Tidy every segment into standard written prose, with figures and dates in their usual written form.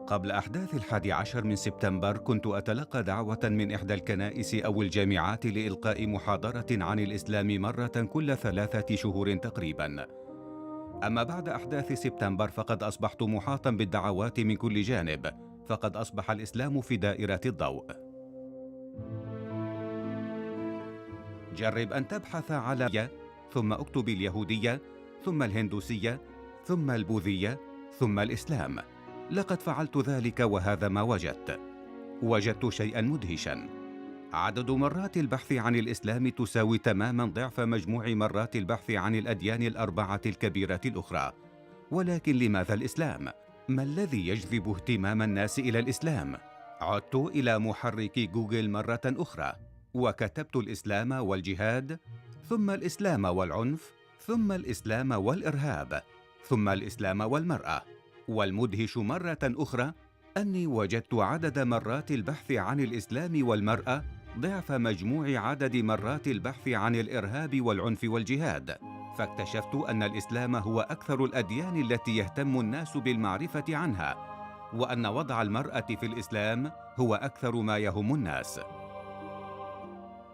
قبل أحداث 11 من سبتمبر كنت أتلقى دعوة من إحدى الكنائس أو الجامعات لإلقاء محاضرة عن الإسلام مرة كل 3 شهور تقريبا. أما بعد أحداث سبتمبر فقد أصبحت محاطا بالدعوات من كل جانب، فقد أصبح الإسلام في دائرة الضوء. جرب أن تبحث على ثم اكتب اليهودية ثم الهندوسية ثم البوذية ثم الإسلام. لقد فعلت ذلك وهذا ما وجدت شيئا مدهشا. عدد مرات البحث عن الإسلام تساوي تماما ضعف مجموع مرات البحث عن الأديان ال4 الكبيرة الأخرى. ولكن لماذا الإسلام؟ ما الذي يجذب اهتمام الناس إلى الإسلام؟ عدت إلى محرك جوجل مرة أخرى وكتبت الإسلام والجهاد، ثم الإسلام والعنف، ثم الإسلام والإرهاب، ثم الإسلام والمرأة. والمدهش مرة أخرى أني وجدت عدد مرات البحث عن الإسلام والمرأة ضعف مجموع عدد مرات البحث عن الإرهاب والعنف والجهاد. فاكتشفت أن الإسلام هو أكثر الأديان التي يهتم الناس بالمعرفة عنها، وأن وضع المرأة في الإسلام هو أكثر ما يهم الناس.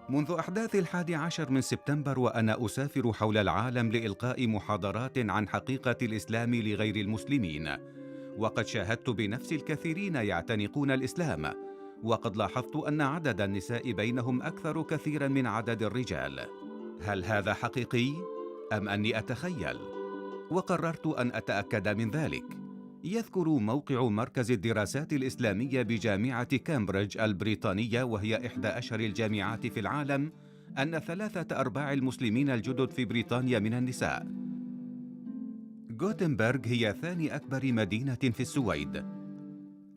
منذ أحداث 11 من سبتمبر وأنا أسافر حول العالم لإلقاء محاضرات عن حقيقة الإسلام لغير المسلمين، وقد شاهدت بنفسي الكثيرين يعتنقون الإسلام، وقد لاحظت أن عدد النساء بينهم أكثر كثيرا من عدد الرجال. هل هذا حقيقي أم أني أتخيل؟ وقررت أن أتأكد من ذلك. يذكر موقع مركز الدراسات الإسلامية بجامعة كامبريدج البريطانية، وهي إحدى أشهر الجامعات في العالم، أن 3/4 المسلمين الجدد في بريطانيا من النساء. غوتنبرغ هي ثاني أكبر مدينة في السويد.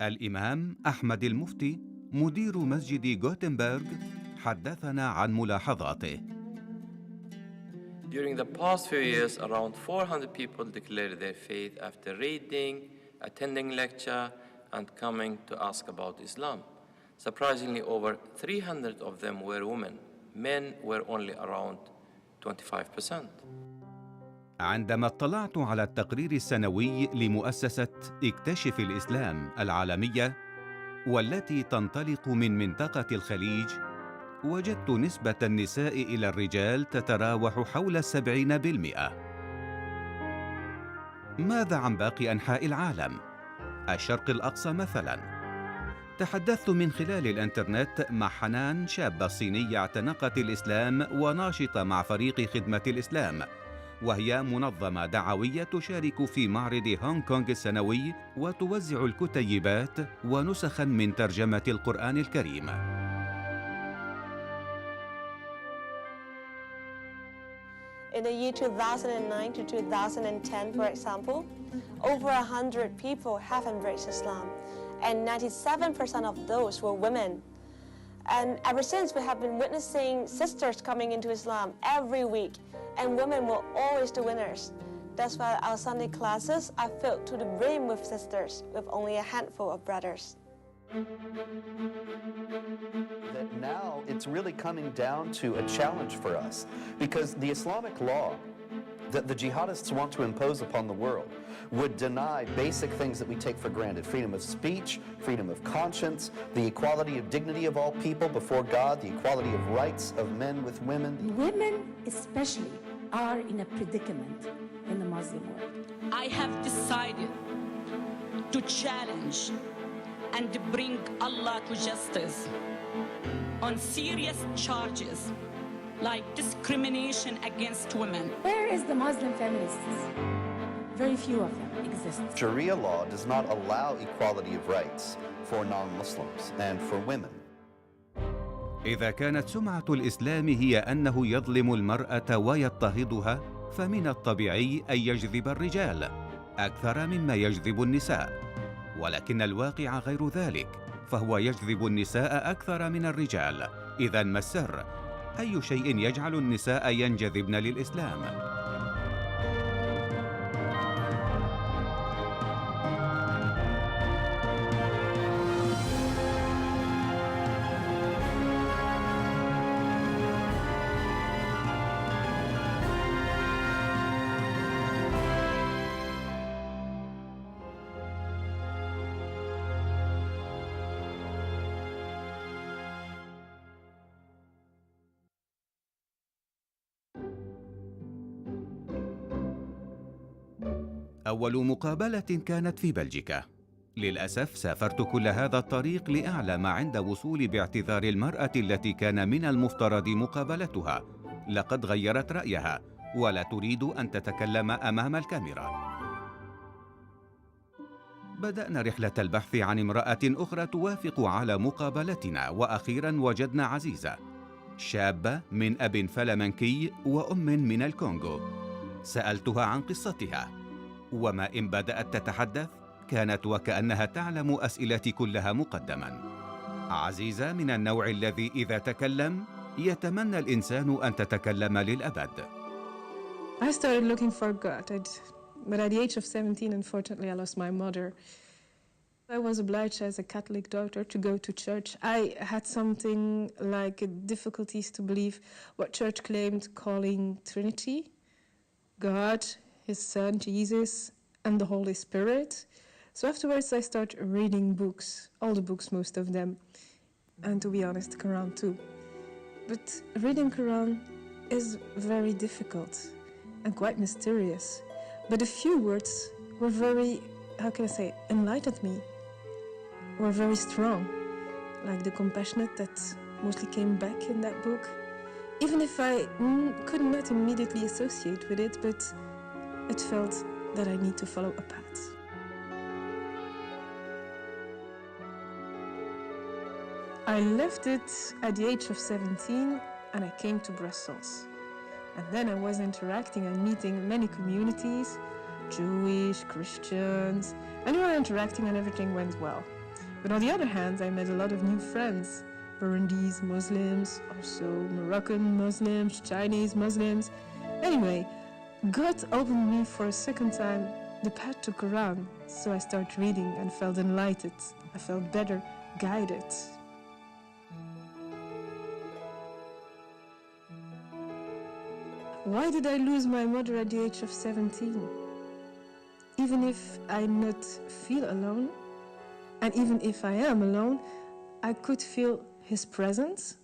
الإمام أحمد المفتي مدير مسجد غوتنبرغ حدثنا عن ملاحظاته. During the past few years, around 400 people declared their faith after reading, attending lecture, and coming to ask about Islam. Surprisingly, over 300 of them were women. Men were only around 25%. عندما اطلعت على التقرير السنوي لمؤسسة اكتشف الإسلام العالمية، والتي تنطلق من منطقة الخليج، وجدت نسبة النساء إلى الرجال تتراوح حول 70%. ماذا عن باقي أنحاء العالم؟ الشرق الأقصى مثلا. تحدثت من خلال الإنترنت مع حنان، شابة صينية اعتنقت الإسلام وناشطة مع فريق خدمة الإسلام، وهي منظمة دعوية تشارك في معرض هونغ كونغ السنوي وتوزع الكتيبات ونسخا من ترجمة القرآن الكريم. In the year 2009 to 2010, for example, over 100 people have embraced Islam, and 97% of those were women. And ever since, we have been witnessing sisters coming into Islam every week, and women were always the winners. That's why our Sunday classes are filled to the brim with sisters, with only a handful of brothers. That now it's really coming down to a challenge for us, because the Islamic law that the jihadists want to impose upon the world would deny basic things that we take for granted: freedom of speech, freedom of conscience, the equality of dignity of all people before God, the equality of rights of men with women. Women especially are in a predicament in the Muslim world. I have decided to challenge and bring Allah to justice on serious charges like discrimination against women. Where is the Muslim feminists? Very few of them exist. Sharia law does not allow equality of rights for non-Muslims and for women. إذا كانت سمعة الإسلام هي أنه يظلم المرأة ويضطهدها، فمن الطبيعي أن يجذب الرجال أكثر مما يجذب النساء، ولكن الواقع غير ذلك، فهو يجذب النساء أكثر من الرجال. إذن ما السر؟ أي شيء يجعل النساء ينجذبن للإسلام؟ أول مقابلة كانت في بلجيكا. للأسف سافرت كل هذا الطريق لأعلم عند وصولي باعتذار المرأة التي كان من المفترض مقابلتها لقد غيرت رأيها ولا تريد أن تتكلم أمام الكاميرا. بدأنا رحلة البحث عن امرأة أخرى توافق على مقابلتنا، وأخيراً وجدنا عزيزة، شابة من أب فلمنكي وأم من الكونغو. سألتها عن قصتها، وما إن بدأت تتحدث كانت وكأنها تعلم أسئلتي كلها مقدماً. عزيزة من النوع الذي إذا تكلم يتمنى الإنسان أن تتكلم للأبد. I started looking for God, but at the age of 17, unfortunately, I lost my mother. I was obliged as a Catholic daughter to go to church. I had something like difficulties to believe what church claimed, calling Trinity, God, His Son, Jesus, and the Holy Spirit. So afterwards, I started reading books, all the books, most of them, and to be honest, the Quran too. But reading Quran is very difficult and quite mysterious. But a few words were very, how can I say, enlightened me, were very strong, like the compassionate that mostly came back in that book. Even if I could not immediately associate with it, but it felt that I need to follow a path. I left it at the age of 17 and I came to Brussels. And then I was interacting and meeting many communities, Jewish, Christians, and we were interacting and everything went well. But on the other hand, I met a lot of new friends, Burundi's Muslims, also Moroccan Muslims, Chinese Muslims. Anyway, God opened me for a second time the path to Quran, so I started reading and felt enlightened. I felt better guided. Why did I lose my mother at the age of 17? Even if I not feel alone, and even if I am alone, I could feel His presence,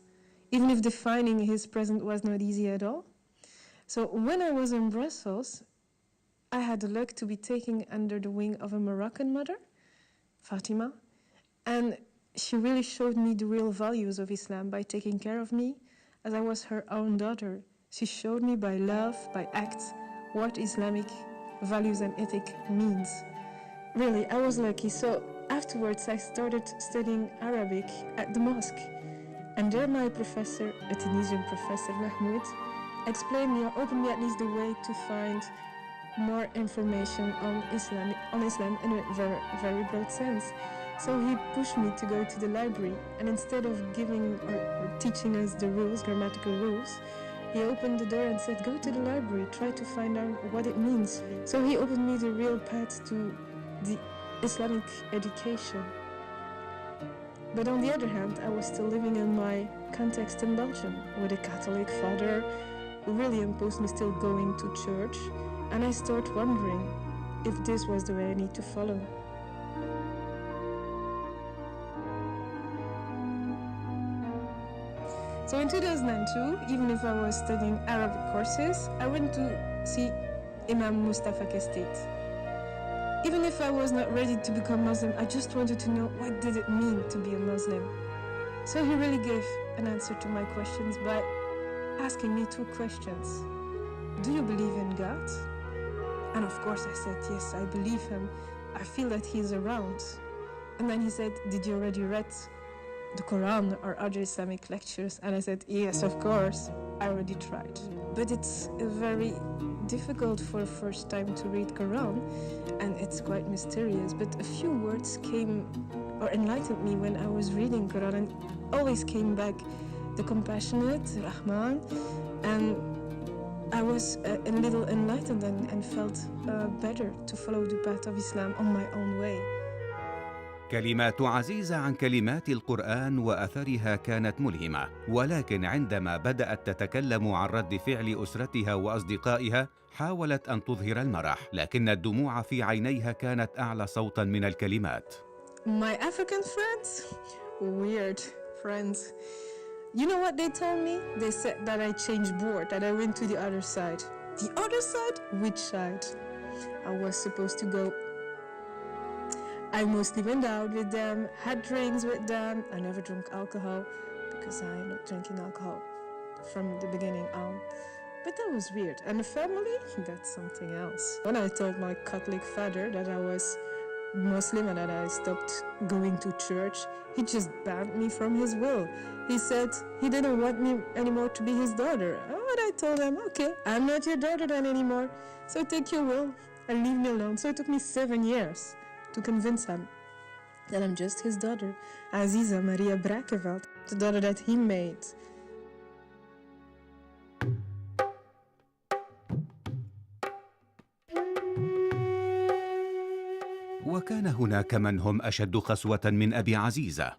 even if defining His presence was not easy at all. So when I was in Brussels, I had the luck to be taken under the wing of a Moroccan mother, Fatima, and she really showed me the real values of Islam by taking care of me as I was her own daughter. She showed me by love, by acts, what Islamic values and ethic means. Really, I was lucky. So afterwards, I started studying Arabic at the mosque. And there my professor, a Tunisian professor, Mahmoud, explained me or opened me at least the way to find more information on Islam in a very, very broad sense. So he pushed me to go to the library. And instead of giving or teaching us the rules, grammatical rules, he opened the door and said, go to the library, try to find out what it means. So he opened me the real path to the Islamic education. But on the other hand, I was still living in my context in Belgium with a Catholic father who really imposed me still going to church. And I started wondering if this was the way I need to follow. So in 2002, even if I was studying Arabic courses, I went to see Imam Mustafa Kestate. Even if I was not ready to become Muslim, I just wanted to know what did it mean to be a Muslim. So he really gave an answer to my questions by asking me two questions. Do you believe in God? And of course I said, yes, I believe him. I feel that he is around. And then he said, did you already read the Quran or other Islamic lectures? And I said, yes, of course, I already tried. But it's very difficult for the first time to read Quran, and it's quite mysterious. But a few words came or enlightened me when I was reading Quran, and always came back the compassionate, Rahman, and I was a little enlightened and felt better to follow the path of Islam on my own way. كلمات عزيزة عن كلمات القرآن وأثرها كانت ملهمة، ولكن عندما بدأت تتكلم عن رد فعل أسرتها وأصدقائها حاولت أن تظهر المرح، لكن الدموع في عينيها كانت أعلى صوتاً من الكلمات. My African friends, weird friends. You know what they told me? They said that I changed board, that I went to the other side. The other side? Which side? I was supposed to go. I mostly went out with them, had drinks with them. I never drank alcohol because I'm not drinking alcohol from the beginning on. But that was weird. And the family, that's something else. When I told my Catholic father that I was Muslim and that I stopped going to church, he just banned me from his will. He said he didn't want me anymore to be his daughter. And I told him, okay, I'm not your daughter then anymore. So take your will and leave me alone. So it took me 7 years to convince him that I'm just his daughter, Aziza Maria Brakeveld, the daughter that he made. وكان هناك من هم أشد قسوة من أبي عزيزة.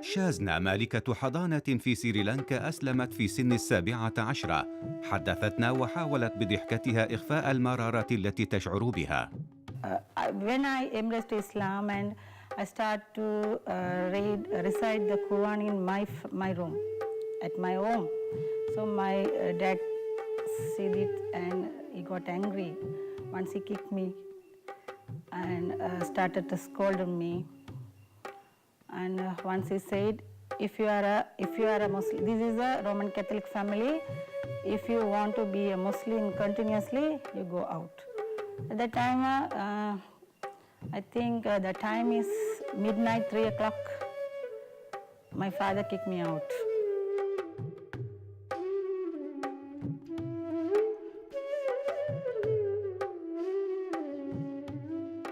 شازنا مالكة حضانة في سريلانكا أسلمت في سن 17. حدثتنا وحاولت بضحكتها إخفاء المرارة التي تشعر بها. When I embraced Islam and I started to recite the Quran in my room, at my home. So my dad said it and he got angry. Once he kicked me and started to scold me. And once he said, if you are a Muslim, this is a Roman Catholic family. If you want to be a Muslim continuously, you go out. At that time, I think the time is midnight, 3 o'clock. My father kicked me out.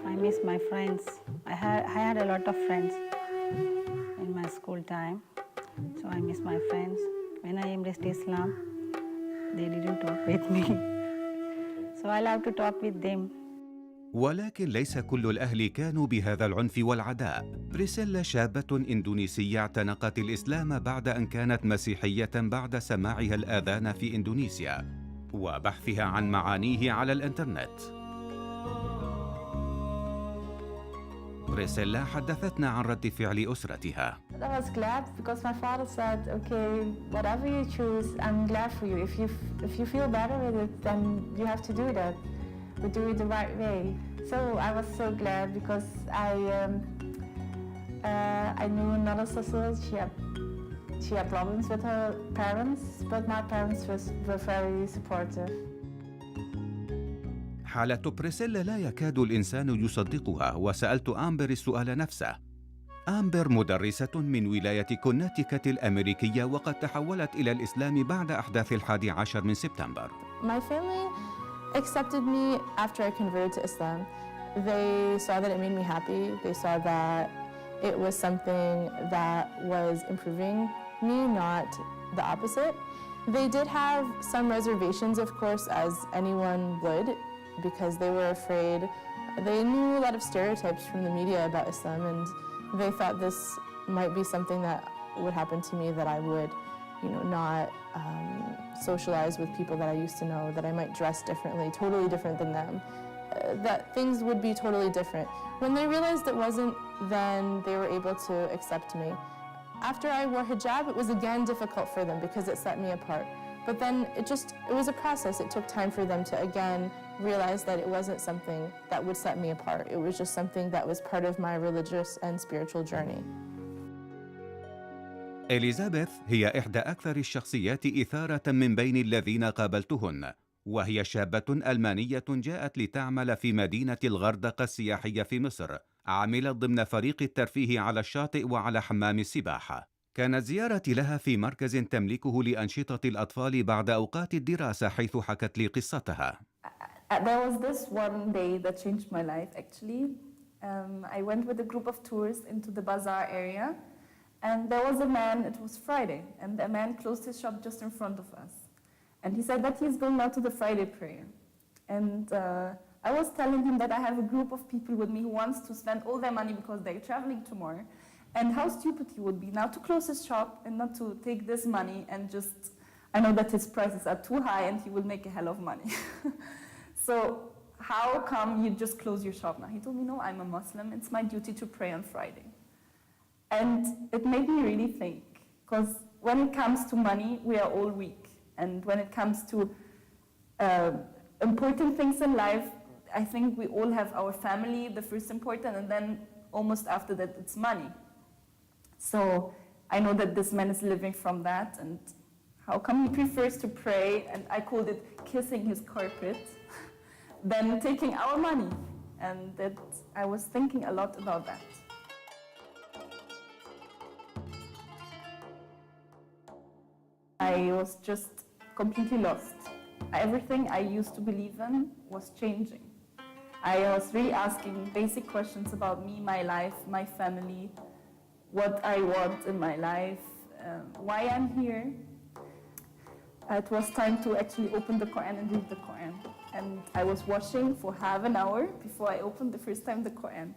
I miss my friends. I had a lot of friends in my school time, so I miss my friends. When I embraced Islam, they didn't talk with me, so I love to talk with them. ولكن ليس كل الأهل كانوا بهذا العنف والعداء. بريسيلا شابة إندونيسية اعتنقت الإسلام بعد أن كانت مسيحية بعد سماعها الآذان في إندونيسيا وبحثها عن معانيه على الإنترنت. بريسيلا حدثتنا عن رد فعل أسرتها. I was glad because my father said, okay, whatever you choose, I'm glad for you. If you feel better with it, then you have to do that. But do it the right way. So I was so glad because I knew another sister. She had problems with her parents, but my parents were very supportive. حالة بريسيلا لا يكاد الإنسان يصدقها، وسألت آمبر السؤال نفسه. آمبر مدرسة من ولاية كونتيكت الأمريكية وقد تحولت إلى الإسلام بعد أحداث 11 من سبتمبر. My family accepted me after I converted to Islam. They saw that it made me happy. They saw that it was something that was improving me, not the opposite. They did have some reservations, of course, as anyone would, because they were afraid. They knew a lot of stereotypes from the media about Islam, and they thought this might be something that would happen to me, that I would, not socialize with people that I used to know, that I might dress differently, totally different than them, that things would be totally different. When they realized it wasn't, then they were able to accept me. After I wore hijab, it was again difficult for them because it set me apart. But then it was a process. It took time for them to again realize that it wasn't something that would set me apart. It was just something that was part of my religious and spiritual journey. إليزابيث هي إحدى أكثر الشخصيات إثارة من بين الذين قابلتهن، وهي شابة ألمانية جاءت لتعمل في مدينة الغردقة السياحية في مصر. عملت ضمن فريق الترفيه على الشاطئ وعلى حمام السباحة. كانت زيارتي لها في مركز تملكه لأنشطة الأطفال بعد أوقات الدراسة، حيث حكت لي قصتها. There was this one day that changed my life, actually. I went with a group of tourists into the bazaar area, and there was a man, it was Friday, and the man closed his shop just in front of us. And he said that he's going now to the Friday prayer. And I was telling him that I have a group of people with me who wants to spend all their money because they're traveling tomorrow, and how stupid he would be now to close his shop and not to take this money and just, I know that his prices are too high and he will make a hell of money. So how come you just close your shop now? He told me, no, I'm a Muslim, it's my duty to pray on Friday. And it made me really think, because when it comes to money, we are all weak. And when it comes to important things in life, I think we all have our family, the first important, and then almost after that it's money. So I know that this man is living from that, and how come he prefers to pray, and I called it kissing his carpet, than taking our money? And that I was thinking a lot about that. I was just completely lost. Everything I used to believe in was changing. I was really asking basic questions about me, my life, my family, what I want in my life, why I'm here. It was time to actually open the Quran and read the Quran. And I was washing for half an hour before I opened the first time the Quran.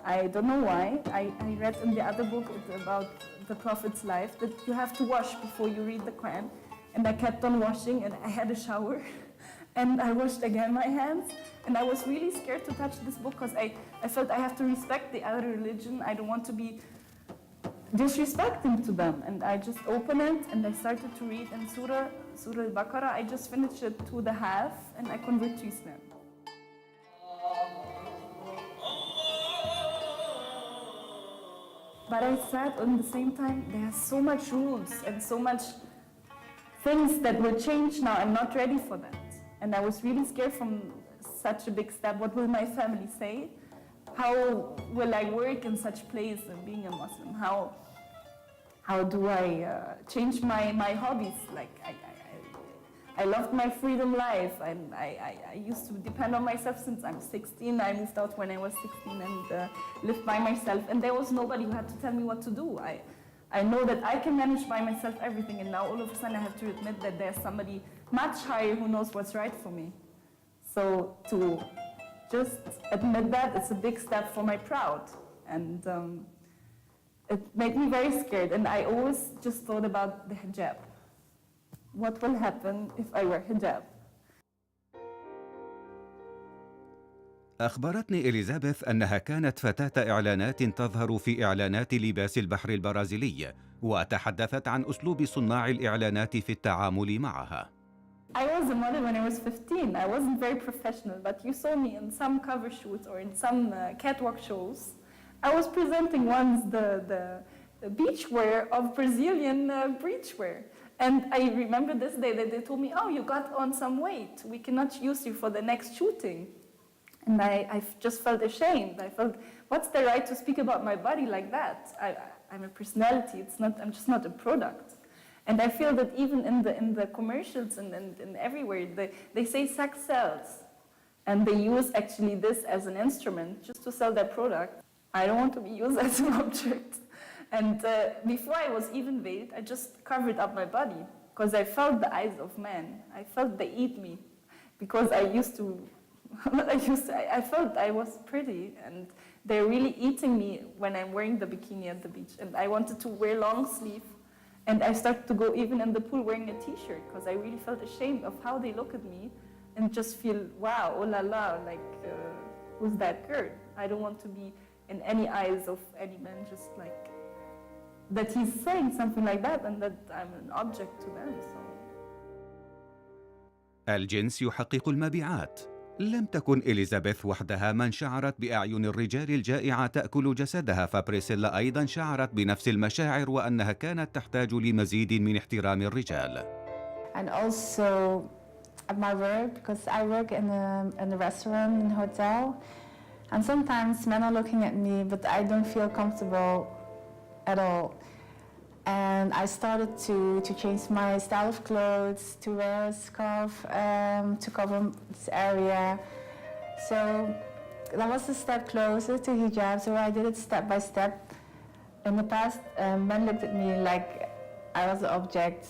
I don't know why. I read in the other book about the Prophet's life that you have to wash before you read the Quran. And I kept on washing, and I had a shower. And I washed again my hands. And I was really scared to touch this book because I felt I have to respect the other religion. I don't want to be disrespecting to them. And I just opened it, and I started to read in Surah Al-Baqarah. I just finished it to the half, and I converted to Islam. But I said at the same time, there are so much rules and so much things that will change now. I'm not ready for that. And I was really scared from such a big step. What will my family say? How will I work in such place and being a Muslim? How do I change my hobbies? Like I loved my freedom life, and I used to depend on myself since I'm 16. I moved out when I was 16 and lived by myself, and there was nobody who had to tell me what to do. I know that I can manage by myself everything, and now all of a sudden I have to admit that there's somebody much higher who knows what's right for me. So to just admit that, it's a big step for my pride, and it made me very scared, and I always just thought about the hijab. What will happen if I wear hijab? أخبرتني إليزابيث أنها كانت فتاة إعلانات تظهر في إعلانات لباس البحر البرازيلي، وتحدثت عن أسلوب صناع الإعلانات في التعامل معها. I was a model when I was 15. I wasn't very professional, but you saw me in some cover shoots or in some catwalk shows. I was presenting once the beachwear of Brazilian beachwear. And I remember this day that they told me, oh, you got on some weight. We cannot use you for the next shooting. And I just felt ashamed. I felt, what's the right to speak about my body like that? I'm a personality. I'm just not a product. And I feel that even in the commercials and everywhere, they say sex sells. And they use actually this as an instrument just to sell their product. I don't want to be used as an object. And before I was even veiled, I just covered up my body because I felt the eyes of men. I felt they eat me because I felt I was pretty, and they're really eating me when I'm wearing the bikini at the beach. And I wanted to wear long sleeve, and I started to go even in the pool wearing a t-shirt because I really felt ashamed of how they look at me and just feel, wow, oh la la, like, who's that girl? I don't want to be in any eyes of any man, just like, that he's saying something like that and that I'm an object to them. So. الجنس يحقق المبيعات. لم تكن إليزابيث وحدها من شعرت بأعين الرجال الجائعة تأكل جسدها، فبريسيلا أيضا شعرت بنفس المشاعر وأنها كانت تحتاج لمزيد من احترام الرجال. And also at my work, because I work in a restaurant, in a hotel, and sometimes men are looking at me, but I don't feel comfortable at all. And I started to change my style of clothes, to wear a scarf to cover this area. So that was a step closer to hijab, so I did it step by step. In the past, men looked at me like I was an object.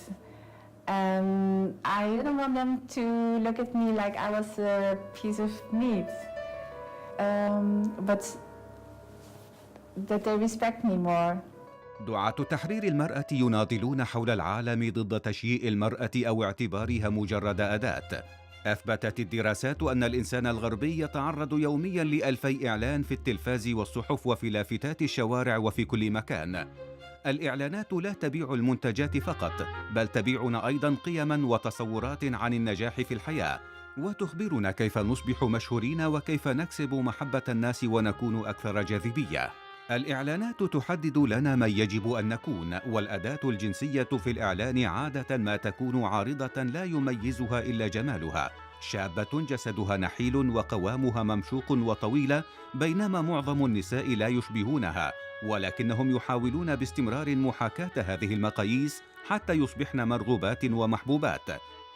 And I didn't want them to look at me like I was a piece of meat. But that they respect me more. دعاة تحرير المرأة يناضلون حول العالم ضد تشييء المرأة أو اعتبارها مجرد أداة. أثبتت الدراسات أن الإنسان الغربي يتعرض يومياً ل2000 إعلان في التلفاز والصحف وفي لافتات الشوارع وفي كل مكان. الإعلانات لا تبيع المنتجات فقط، بل تبيعنا أيضاً قيماً وتصورات عن النجاح في الحياة، وتخبرنا كيف نصبح مشهورين وكيف نكسب محبة الناس ونكون أكثر جاذبية. الإعلانات تحدد لنا من يجب أن نكون، والأداة الجنسية في الإعلان عادة ما تكون عارضة لا يميزها إلا جمالها، شابة جسدها نحيل وقوامها ممشوق وطويلة، بينما معظم النساء لا يشبهونها، ولكنهم يحاولون باستمرار محاكاة هذه المقاييس حتى يصبحن مرغوبات ومحبوبات.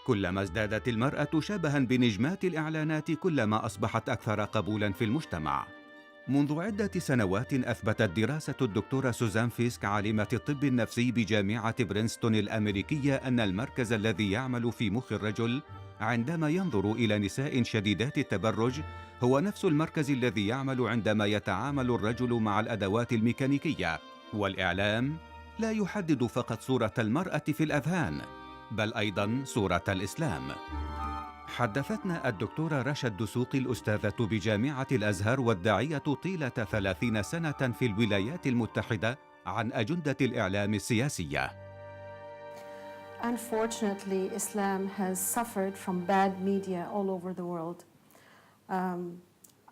كلما ازدادت المرأة شبها بنجمات الإعلانات كلما أصبحت أكثر قبولا في المجتمع. منذ عدة سنوات أثبتت دراسة الدكتورة سوزان فيسك عالمة الطب النفسي بجامعة برينستون الأمريكية أن المركز الذي يعمل في مخ الرجل عندما ينظر إلى نساء شديدات التبرج هو نفس المركز الذي يعمل عندما يتعامل الرجل مع الأدوات الميكانيكية. والإعلام لا يحدد فقط صورة المرأة في الأذهان، بل أيضاً صورة الإسلام. حدثتنا الدكتورة رشا الدسوقي الأستاذة بجامعة الأزهر والداعية طيلة 30 سنة في الولايات المتحدة عن أجندة الإعلام السياسية. Unfortunately, Islam has suffered from bad media all over the world.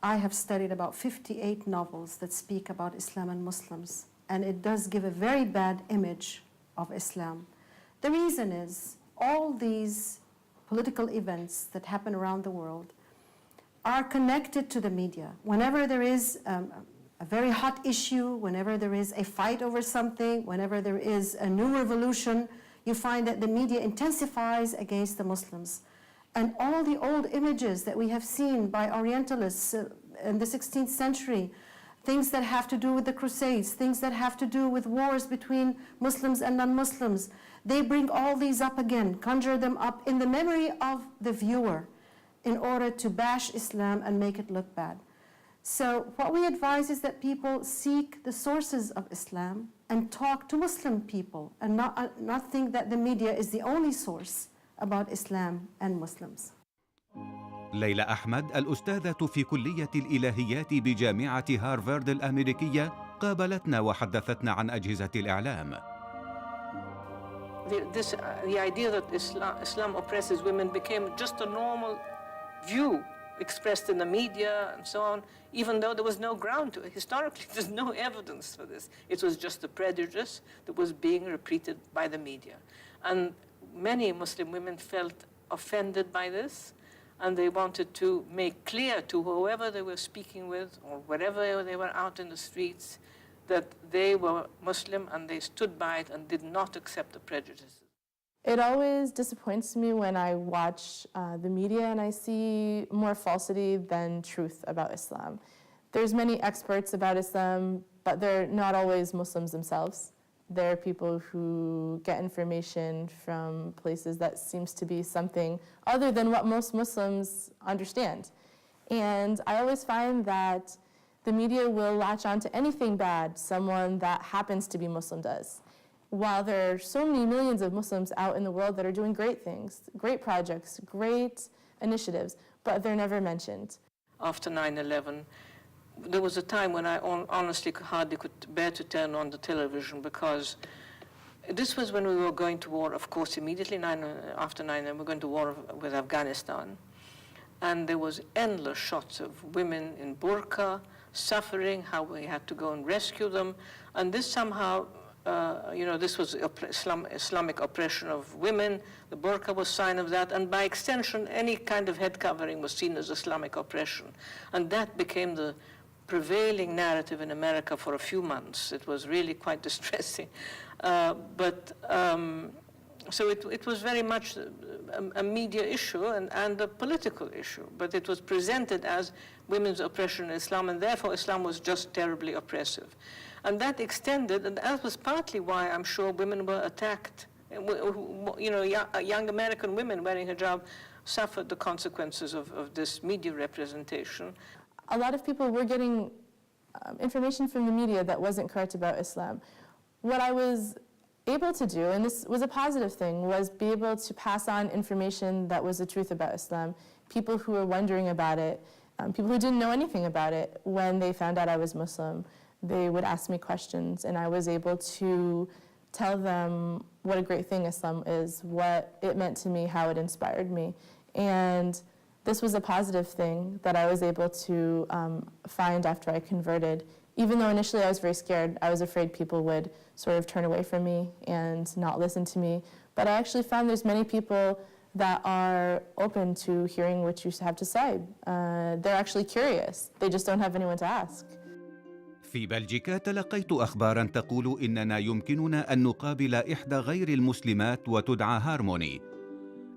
I have studied about 58 novels that speak about Islam and Muslims, and it does give a very bad image of Islam. The reason is all these political events that happen around the world are connected to the media. Whenever there is a very hot issue, whenever there is a fight over something, whenever there is a new revolution, you find that the media intensifies against the Muslims. And all the old images that we have seen by Orientalists in the 16th century, things that have to do with the Crusades, things that have to do with wars between Muslims and non-Muslims, they bring all these up again, conjure them up in the memory of the viewer in order to bash Islam and make it look bad. So what we advise is that people seek the sources of Islam and talk to Muslim people and not think that the media is the only source about Islam and Muslims. ليلى أحمد الأستاذة في كلية الإلهيات بجامعة هارفارد الأمريكية قابلتنا وحدثتنا عن أجهزة الإعلام. The idea that Islam oppresses women became just a normal view expressed in the media and so on, even though there was no ground to it. Historically, there's no evidence for this. It was just a prejudice that was being repeated by the media. And many Muslim women felt offended by this, and they wanted to make clear to whoever they were speaking with or wherever they were out in the streets that they were Muslim and they stood by it and did not accept the prejudices. It always disappoints me when I watch the media and I see more falsity than truth about Islam. There's many experts about Islam, but they're not always Muslims themselves. They're people who get information from places that seems to be something other than what most Muslims understand. And I always find that the media will latch on to anything bad someone that happens to be Muslim does. While there are so many millions of Muslims out in the world that are doing great things, great projects, great initiatives, but they're never mentioned. After 9/11, there was a time when I honestly hardly could bear to turn on the television because this was when we were going to war, of course, immediately after 9/11, we were going to war with Afghanistan. And there was endless shots of women in burqa, suffering, how we had to go and rescue them. And this somehow, this was Islamic oppression of women. The burqa was sign of that. And by extension, any kind of head covering was seen as Islamic oppression. And that became the prevailing narrative in America for a few months. It was really quite distressing. So it was very much a media issue and a political issue, but it was presented as women's oppression in Islam, and therefore Islam was just terribly oppressive. And that extended, and that was partly why I'm sure women were attacked. Young American women wearing hijab suffered the consequences of this media representation. A lot of people were getting information from the media that wasn't correct about Islam. What I was able to do, and this was a positive thing, was be able to pass on information that was the truth about Islam. People who were wondering about it, people who didn't know anything about it, when they found out I was Muslim, they would ask me questions, and I was able to tell them what a great thing Islam is, what it meant to me, how it inspired me. And this was a positive thing that I was able to find after I converted. Even though initially I was very scared, I was afraid people would sort of turn away from me and not listen to me. But I actually found there's many people that are open to hearing what you have to say. They're actually curious. They just don't have anyone to ask. في بلجيكا تلقيت أخباراً تقول إننا يمكننا أن نقابل إحدى غير المسلمات وتدعى هارموني.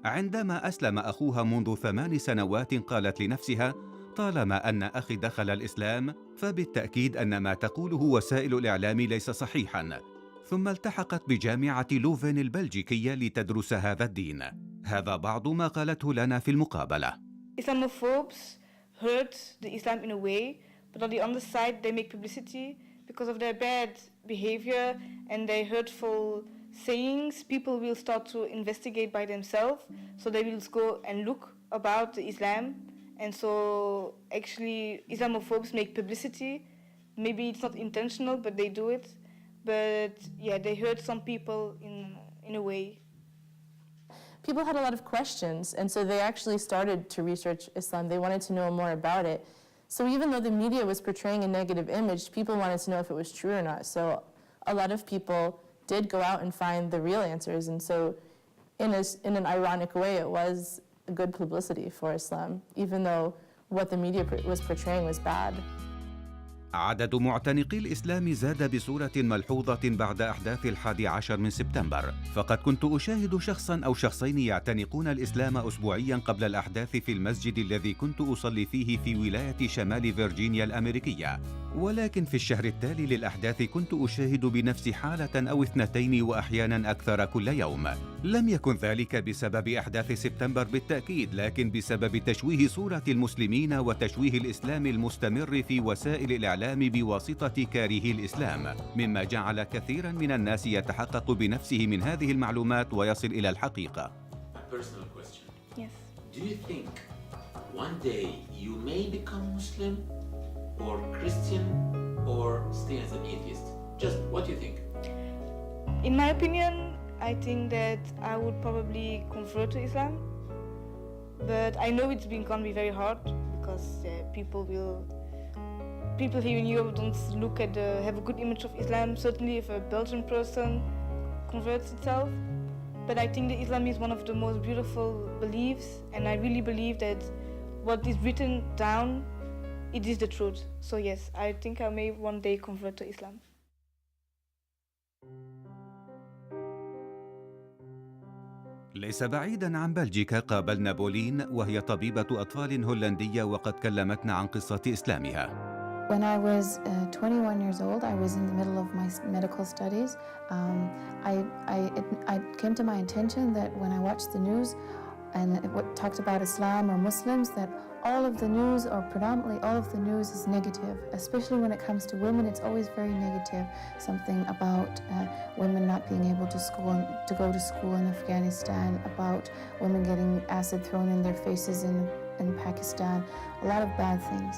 عندما أسلم أخوها منذ 8 سنوات قالت لنفسها: طالما أن أخي دخل الإسلام فبالتأكيد أن ما تقوله وسائل الإعلام ليس صحيحاً. ثم التحقت بجامعة لوفن البلجيكية لتدرس هذا الدين. هذا بعض ما قالته لنا في المقابلة. Islamophobes hurt the Islam in a way, but on the other side they make publicity because of their bad behavior and their hurtful sayings. People will start to investigate by themselves, so they will go and look about the Islam. And so actually Islamophobes make publicity. Maybe it's not intentional, but they do it. But yeah, they hurt some people in a way. People had a lot of questions, and so they actually started to research Islam. They wanted to know more about it. So even though the media was portraying a negative image, people wanted to know if it was true or not. So a lot of people did go out and find the real answers. And so in an ironic way, it was good publicity for Islam, even though what the media was portraying was bad. عدد معتنقي الإسلام زاد بصورة ملحوظة بعد أحداث 11 من سبتمبر، فقد كنت أشاهد شخصاً أو شخصين يعتنقون الإسلام أسبوعياً قبل الأحداث في المسجد الذي كنت أصلي فيه في ولاية شمال فيرجينيا الأمريكية. ولكن في الشهر التالي للأحداث كنت أشاهد بنفسي حالة أو 2 وأحياناً أكثر كل يوم. لم يكن ذلك بسبب أحداث سبتمبر بالتأكيد، لكن بسبب تشويه صورة المسلمين وتشويه الإسلام المستمر في وسائل الإعلام بواسطة كارهي الإسلام، مما جعل كثيراً من الناس يتحقق بنفسه من هذه المعلومات ويصل إلى الحقيقة. A personal question. Yes. Do you think one day you may become Muslim or Christian or stay as an atheist? Just what do you think? In my opinion, I think that I would probably convert to Islam. But I know it's gonna be very hard because people here in Europe don't have a good image of Islam. Certainly if a Belgian person converts itself. But I think that Islam is one of the most beautiful beliefs, and I really believe that what is written down, it is the truth. So yes, I think I may one day convert to Islam. ليس بعيداً عن بلجيكا قابلنا بولين، وهي طبيبة أطفال هولندية وقد كلمتنا عن قصة إسلامها. When I was 21 years old, I was in the middle of my medical studies. I came to my attention that when I watched the news and it talked about Islam or Muslims, that all of the news, or predominantly all of the news, is negative. Especially when it comes to women, it's always very negative. Something about women not being able to go to school in Afghanistan, about women getting acid thrown in their faces in Pakistan, a lot of bad things.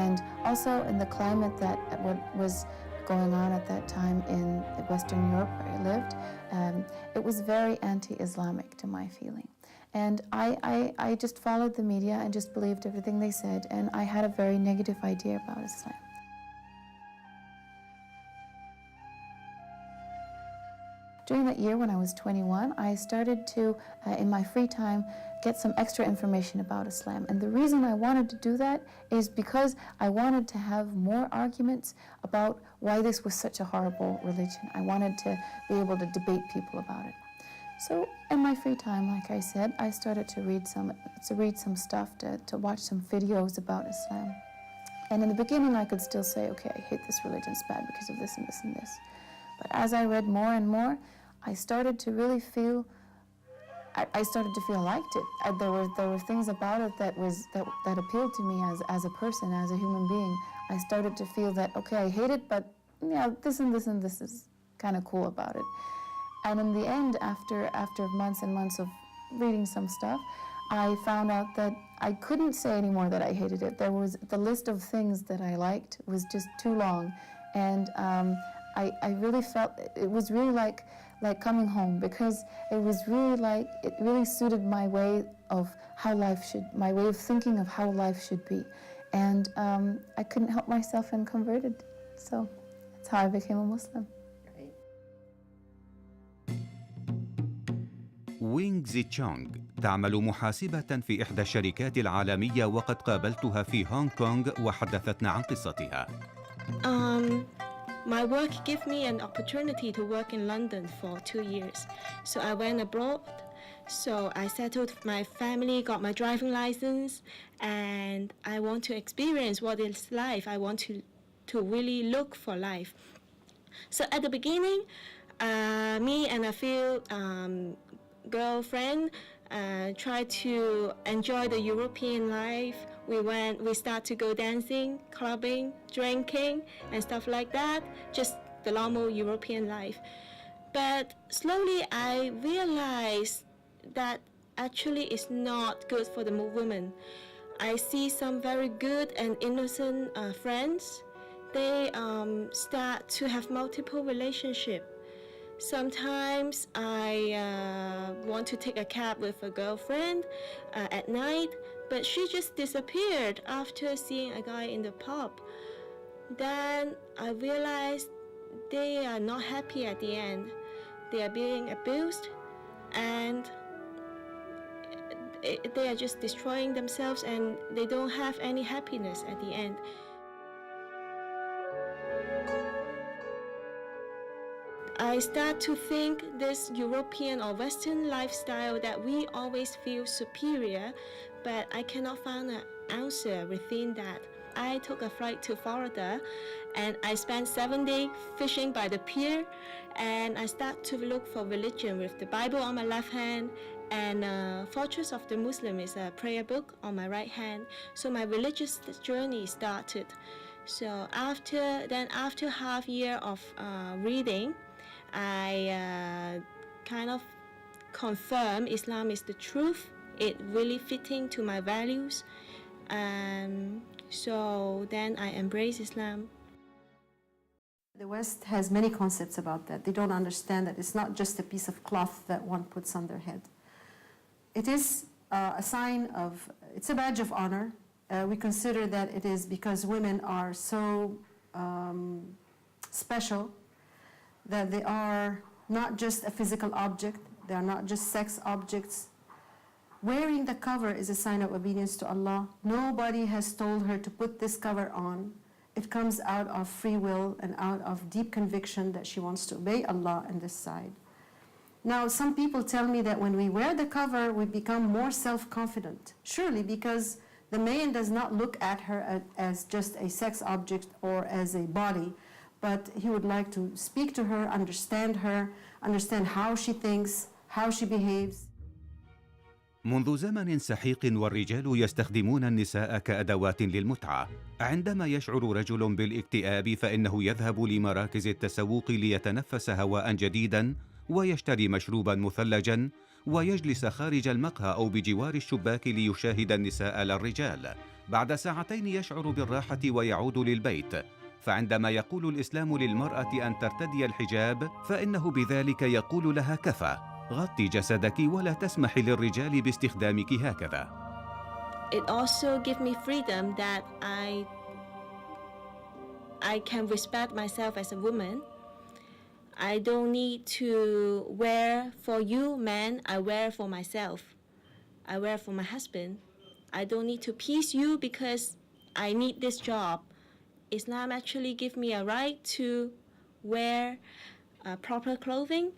And also in the climate that what was going on at that time in Western Europe where I lived, it was very anti-Islamic to my feeling. And I just followed the media and just believed everything they said, and I had a very negative idea about Islam. During that year when I was 21, I started to, in my free time, get some extra information about Islam. And the reason I wanted to do that is because I wanted to have more arguments about why this was such a horrible religion. I wanted to be able to debate people about it. So in my free time, like I said, I started to read some stuff, to watch some videos about Islam. And in the beginning, I could still say, okay, I hate this religion, it's bad because of this and this and this. But as I read more and more, I started to really feel, I started to feel I liked it. There were things about it that appealed to me as a person, as a human being. I started to feel that, okay, I hate it, but yeah, this and this and this is kind of cool about it. And in the end, after months and months of reading some stuff, I found out that I couldn't say anymore that I hated it. The list of things that I liked was just too long. And I really felt, it was really like coming home, because it was really it really suited my way of how life should, my way of thinking of how life should be. And I couldn't help myself and converted. So that's how I became a Muslim. وينغ زي تشونغ تعمل محاسبة في إحدى الشركات العالمية وقد قابلتها في هونغ كونغ وحدثتنا عن قصتها. My work gave me an opportunity to work in London for 2 years. So I went abroad. So I settled with my family, got my driving license, and I want to experience what is life. I want to really look for life. So at the beginning, me and a few girlfriend tried to enjoy the European life. We start to go dancing, clubbing, drinking, and stuff like that. Just the normal European life. But slowly I realized that actually it's not good for the women. I see some very good and innocent friends. They start to have multiple relationships. Sometimes I want to take a cab with a girlfriend at night, but she just disappeared after seeing a guy in the pub. Then I realized they are not happy at the end. They are being abused, and they are just destroying themselves, and they don't have any happiness at the end. I start to think this European or Western lifestyle that we always feel superior, but I cannot find an answer within that. I took a flight to Florida, and I spent 7 days fishing by the pier, and I start to look for religion with the Bible on my left hand, and Fortress of the Muslim is a prayer book on my right hand. So my religious journey started. So after half year of reading, I kind of confirm Islam is the truth. It really fitting to my values. So then I embrace Islam. The West has many concepts about that. They don't understand that it's not just a piece of cloth that one puts on their head. It is a sign of, it's a badge of honor. We consider that it is because women are so special, that they are not just a physical object, they are not just sex objects. Wearing the cover is a sign of obedience to Allah. Nobody has told her to put this cover on. It comes out of free will and out of deep conviction that she wants to obey Allah on this side. Now, some people tell me that when we wear the cover, we become more self-confident. Surely, because the man does not look at her as just a sex object or as a body, but he would like to speak to her, understand how she thinks, how she behaves. منذ زمن سحيق والرجال يستخدمون النساء كأدوات للمتعة. عندما يشعر رجل بالاكتئاب فإنه يذهب لمراكز التسوق ليتنفس هواء جديدا ويشتري مشروبا مثلجا ويجلس خارج المقهى أو بجوار الشباك ليشاهد النساء لا الرجال. بعد ساعتين يشعر بالراحة ويعود للبيت. فعندما يقول الإسلام للمرأة أن ترتدي الحجاب فإنه بذلك يقول لها كفى، غطي جسدك ولا تسمحي للرجال باستخدامك هكذا. It also gives me freedom that I can respect myself as a woman. I don't need to wear for you, man. I wear for myself. I wear for my husband. I don't need to please you because I need this job. Islam actually gives me a right to wear proper clothing,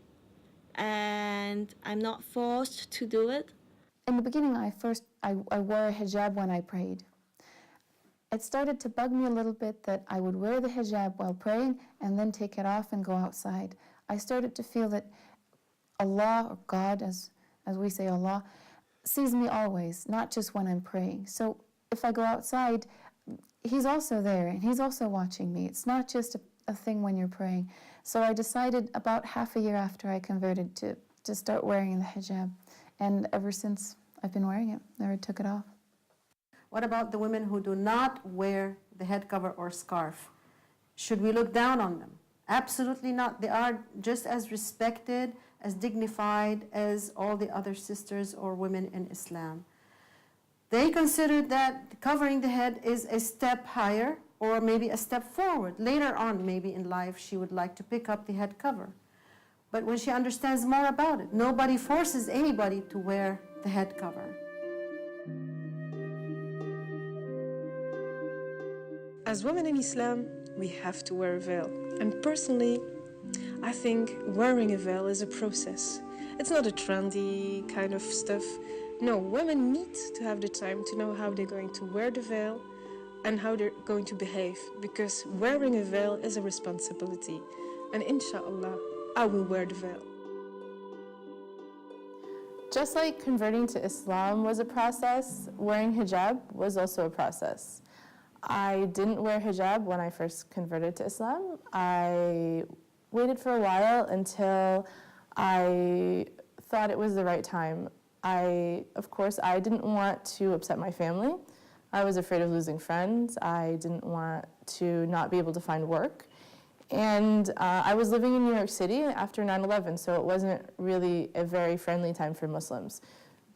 and I'm not forced to do it. In the beginning, I wore a hijab when I prayed. It started to bug me a little bit that I would wear the hijab while praying and then take it off and go outside. I started to feel that Allah, or God, as we say Allah, sees me always, not just when I'm praying. So if I go outside, He's also there and He's also watching me. It's not just a thing when you're praying. So I decided about half a year after I converted to start wearing the hijab. And ever since, I've been wearing it. Never took it off. What about the women who do not wear the head cover or scarf? Should we look down on them? Absolutely not. They are just as respected as dignified as all the other sisters or women in Islam. They considered that covering the head is a step higher or maybe a step forward. Later on, maybe in life, she would like to pick up the head cover. But when she understands more about it, nobody forces anybody to wear the head cover. As women in Islam, we have to wear a veil. And personally, I think wearing a veil is a process. It's not a trendy kind of stuff. No, women need to have the time to know how they're going to wear the veil and how they're going to behave, because wearing a veil is a responsibility. And inshallah, I will wear the veil. Just like converting to Islam was a process, wearing hijab was also a process. I didn't wear hijab when I first converted to Islam. I waited for a while until I thought it was the right time. Of course, I didn't want to upset my family. I was afraid of losing friends. I didn't want to not be able to find work. And I was living in New York City after 9/11, so it wasn't really a very friendly time for Muslims.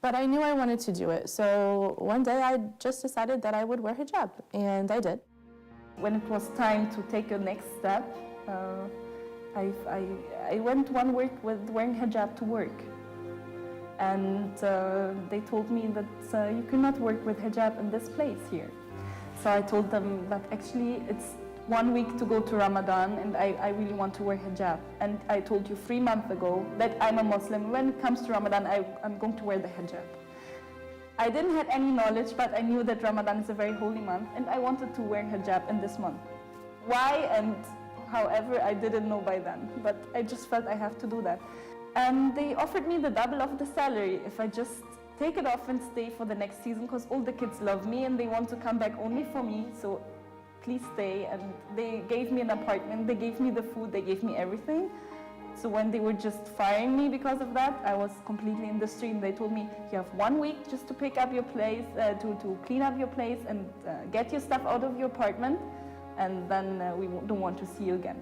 But I knew I wanted to do it, so one day I just decided that I would wear hijab, and I did. When it was time to take a next step, I went one week with wearing hijab to work. And they told me that you cannot work with hijab in this place here. So I told them that actually it's 1 week to go to Ramadan and I really want to wear hijab. And I told you 3 months ago that I'm a Muslim. When it comes to Ramadan, I'm going to wear the hijab. I didn't have any knowledge, but I knew that Ramadan is a very holy month and I wanted to wear hijab in this month. Why and however, I didn't know by then, but I just felt I have to do that. And they offered me the double of the salary if I just take it off and stay for the next season, because all the kids love me and they want to come back only for me, so please stay. And they gave me an apartment, they gave me the food, they gave me everything. So when they were just firing me because of that, I was completely in the street. And they told me, you have 1 week just to pick up your place, to clean up your place and get your stuff out of your apartment, and then we don't want to see you again.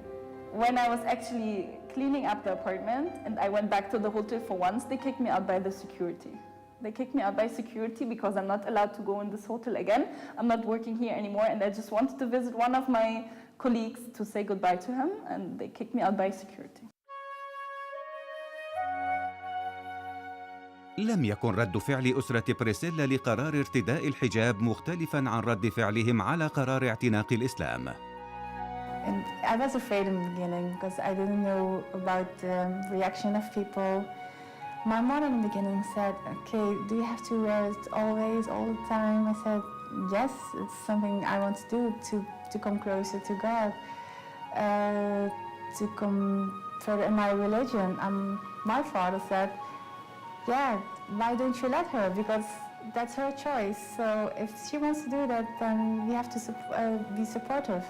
When I was actually cleaning up the apartment and I went back to the hotel for once, they kicked me out by the security. They kicked me out by security because I'm not allowed to go in this hotel again. I'm not working here anymore, and I just wanted to visit one of my colleagues to say goodbye to him, and they kicked me out by security. لم يكن رد فعل أسرة بريسيلا لقرار ارتداء الحجاب مختلفاً عن رد فعلهم على قرار اعتناق الإسلام. And I was afraid in the beginning because I didn't know about the reaction of people. My mom in the beginning said, okay, do you have to wear it always, all the time? I said, yes, it's something I want to do to come closer to God, to come further in my religion. My father said, yeah, why don't you let her? Because that's her choice. So if she wants to do that, then we have to be supportive.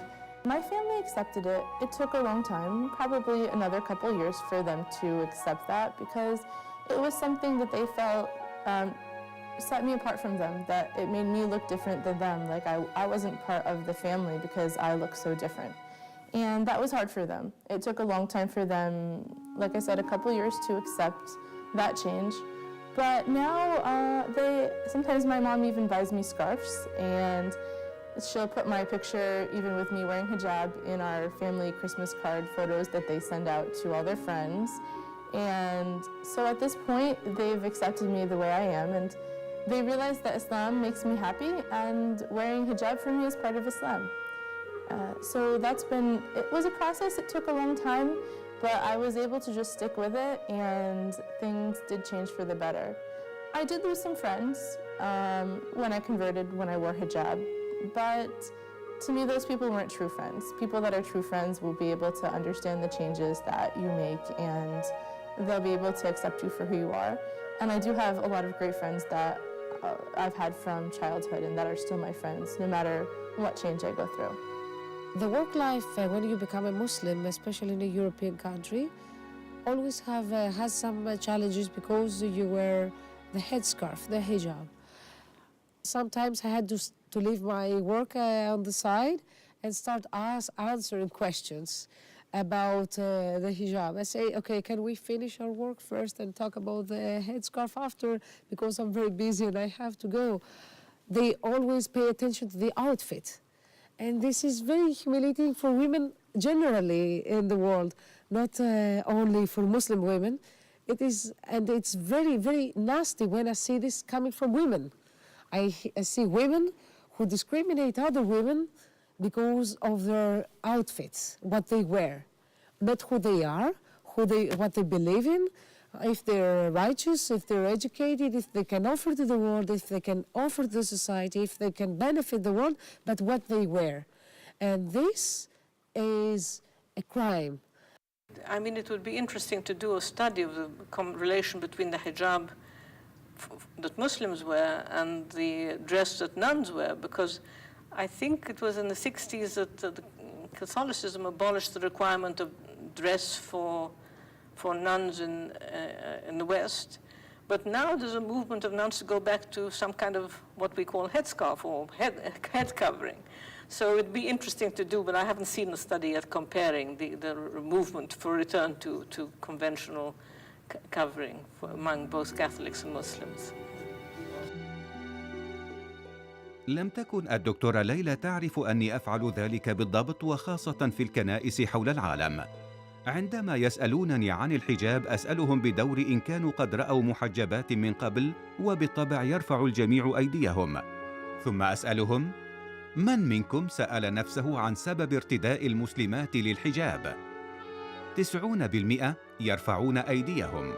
My family accepted it. It took a long time, probably another couple years for them to accept that, because it was something that they felt set me apart from them, that it made me look different than them. Like I wasn't part of the family because I look so different. And that was hard for them. It took a long time for them, like I said, a couple years to accept that change. But now sometimes my mom even buys me scarves, and she'll put my picture, even with me wearing hijab, in our family Christmas card photos that they send out to all their friends. And so at this point, they've accepted me the way I am, and they realize that Islam makes me happy, and wearing hijab for me is part of Islam. So it was a process. It took a long time, but I was able to just stick with it, and things did change for the better. I did lose some friends when I converted, when I wore hijab. But to me, those people weren't true friends. People that are true friends will be able to understand the changes that you make, and they'll be able to accept you for who you are. And I do have a lot of great friends that I've had from childhood and that are still my friends, no matter what change I go through. The work life when you become a Muslim, especially in a European country, always has some challenges because you wear the headscarf, the hijab. Sometimes I had to leave my work on the side and start answering questions. about the hijab. I say, okay, can we finish our work first and talk about the headscarf after? Because I'm very busy and I have to go. They always pay attention to the outfit. And this is very humiliating for women generally in the world, not only for Muslim women. It is, and it's very, very nasty when I see this coming from women. I see women who discriminate other women because of their outfits, what they wear, not who they are, what they believe in, if they're righteous, if they're educated, if they can offer to the world, if they can offer to society, if they can benefit the world, but what they wear. And this is a crime. I mean, it would be interesting to do a study of the relation between the hijab that Muslims wear and the dress that nuns wear, because I think it was in the 60s that Catholicism abolished the requirement of dress for nuns in the West. But now there's a movement of nuns to go back to some kind of what we call headscarf or head covering. So it'd be interesting to do, but I haven't seen a study yet comparing the movement for return to conventional covering among both Catholics and Muslims. لم تكن الدكتورة ليلى تعرف أني أفعل ذلك بالضبط، وخاصة في الكنائس حول العالم. عندما يسألونني عن الحجاب أسألهم بدور إن كانوا قد رأوا محجبات من قبل، وبالطبع يرفع الجميع أيديهم. ثم أسألهم: من منكم سأل نفسه عن سبب ارتداء المسلمات للحجاب؟ 90% يرفعون أيديهم.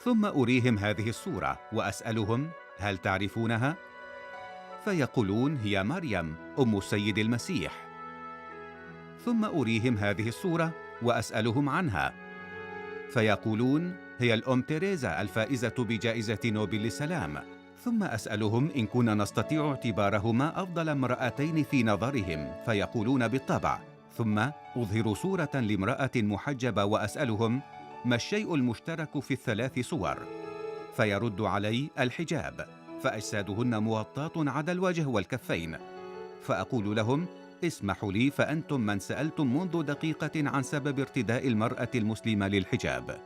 ثم أريهم هذه الصورة وأسألهم: هل تعرفونها؟ فيقولون: هي مريم أم السيد المسيح. ثم أريهم هذه الصورة وأسألهم عنها، فيقولون: هي الأم تيريزا الفائزة بجائزة نوبل للسلام. ثم أسألهم إن كنا نستطيع اعتبارهما أفضل امرأتين في نظرهم، فيقولون: بالطبع. ثم أظهر صورة لامرأة محجبة وأسألهم: ما الشيء المشترك في الثلاث صور؟ فيرد علي: الحجاب، فأجسادهن مغطاة عدا الوجه والكفين. فأقول لهم: اسمحوا لي، فأنتم من سألتم منذ دقيقة عن سبب ارتداء المرأة المسلمة للحجاب.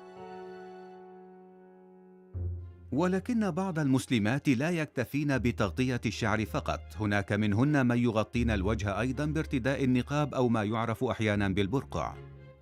ولكن بعض المسلمات لا يكتفين بتغطية الشعر فقط، هناك منهن من يغطين الوجه أيضا بارتداء النقاب أو ما يعرف أحيانا بالبرقع.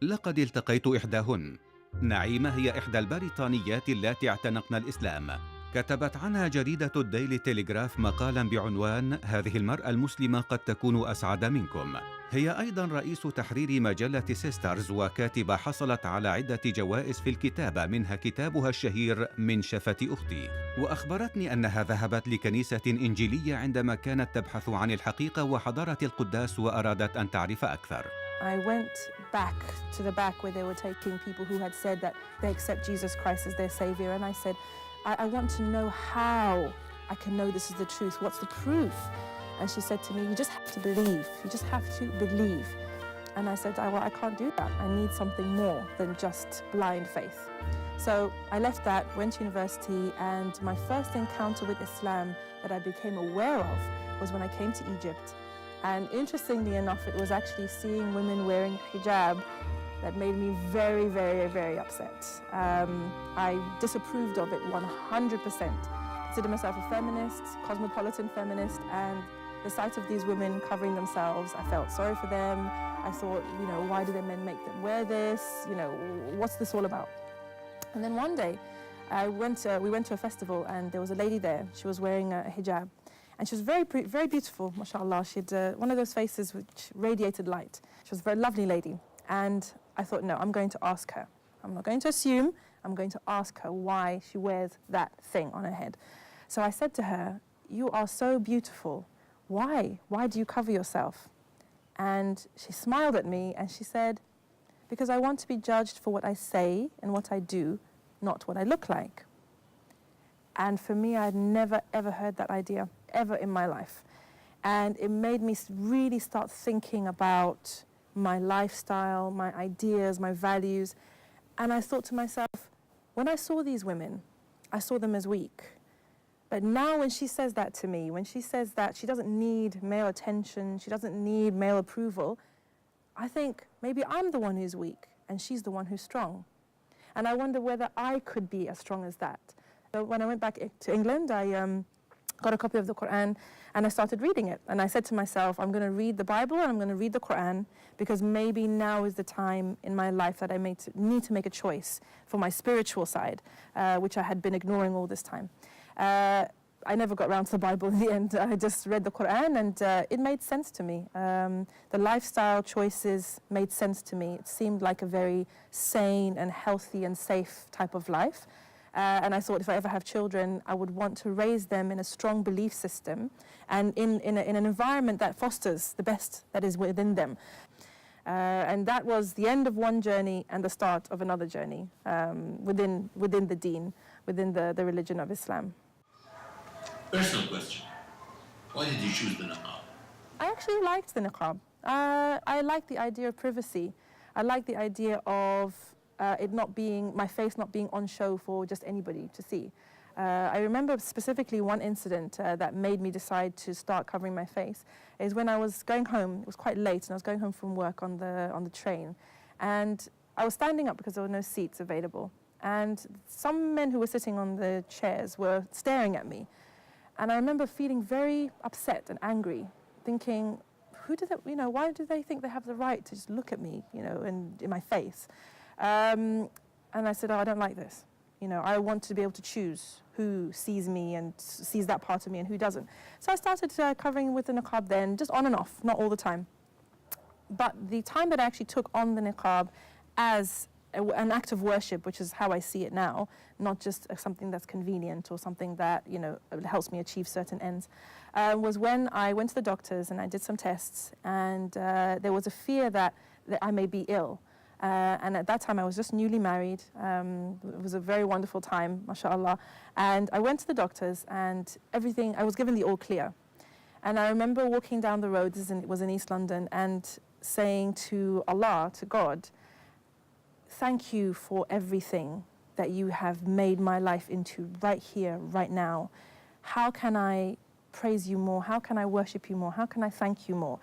لقد التقيت إحداهن، نعيمة، هي إحدى البريطانيات اللاتي اعتنقن الإسلام. كتبت عنها جريدة الديلي تيليغراف مقالا بعنوان: هذه المرأة المسلمة قد تكون أسعد منكم. هي أيضا رئيس تحرير مجلة سيسترز، وكاتبة حصلت على عدة جوائز في الكتابة، منها كتابها الشهير من شفة أختي. وأخبرتني أنها ذهبت لكنيسة إنجيلية عندما كانت تبحث عن الحقيقة وحضرت القداس وأرادت أن تعرف أكثر. I went back to the back where they were taking people who had said that they accept Jesus Christ as their savior, and I said, I want to know how I can know this is the truth. What's the proof? And she said to me, you just have to believe. You just have to believe. And I said, well, I can't do that. I need something more than just blind faith. So I left that, went to university, and my first encounter with Islam that I became aware of was when I came to Egypt. And interestingly enough, it was actually seeing women wearing hijab that made me very, very, very upset. I disapproved of it 100%. I consider myself a feminist, cosmopolitan feminist, and the sight of these women covering themselves, I felt sorry for them. I thought, why do the men make them wear this? What's this all about? And then one day, we went to a festival, and there was a lady there. She was wearing a hijab. And she was very, very beautiful, mashallah. She had one of those faces which radiated light. She was a very lovely lady. And I thought, no, I'm going to ask her. I'm not going to assume. I'm going to ask her why she wears that thing on her head. So I said to her, you are so beautiful. Why? Why do you cover yourself? And she smiled at me and she said, because I want to be judged for what I say and what I do, not what I look like. And for me, I had never, ever heard that idea, ever in my life. And it made me really start thinking about my lifestyle, my ideas, my values. And I thought to myself, when I saw these women, I saw them as weak. But now when she says that to me, when she says that she doesn't need male attention, she doesn't need male approval, I think maybe I'm the one who's weak and she's the one who's strong. And I wonder whether I could be as strong as that. So when I went back to England, I got a copy of the Quran and I started reading it. And I said to myself, I'm going to read the Bible and I'm going to read the Quran because maybe now is the time in my life that I need to make a choice for my spiritual side, which I had been ignoring all this time. I never got around to the Bible in the end. I just read the Quran and it made sense to me. The lifestyle choices made sense to me. It seemed like a very sane and healthy and safe type of life. And I thought if I ever have children, I would want to raise them in a strong belief system and in an environment that fosters the best that is within them. And that was the end of one journey and the start of another journey within the deen, within the religion of Islam. Personal question. Why did you choose the niqab? I actually liked the niqab. I liked the idea of privacy. I liked the idea of it not being, my face not being on show for just anybody to see. I remember specifically one incident that made me decide to start covering my face is when I was going home. It was quite late and I was going home from work on the train. And I was standing up because there were no seats available. And some men who were sitting on the chairs were staring at me. And I remember feeling very upset and angry, thinking, why do they think they have the right to just look at me, and in my face? And I said, I don't like this. I want to be able to choose who sees me and sees that part of me and who doesn't. So I started covering with the niqab then, just on and off, not all the time. But the time that I actually took on the niqab as an act of worship, which is how I see it now, not just something that's convenient or something that helps me achieve certain ends, was when I went to the doctors and I did some tests, and there was a fear that I may be ill. And at that time I was just newly married. It was a very wonderful time, mashallah. And I went to the doctors and everything, I was given the all clear. And I remember walking down the road, it was in East London, and saying to Allah, to God, thank you for everything that you have made my life into right here, right now. How can I praise you more? How can I worship you more? How can I thank you more?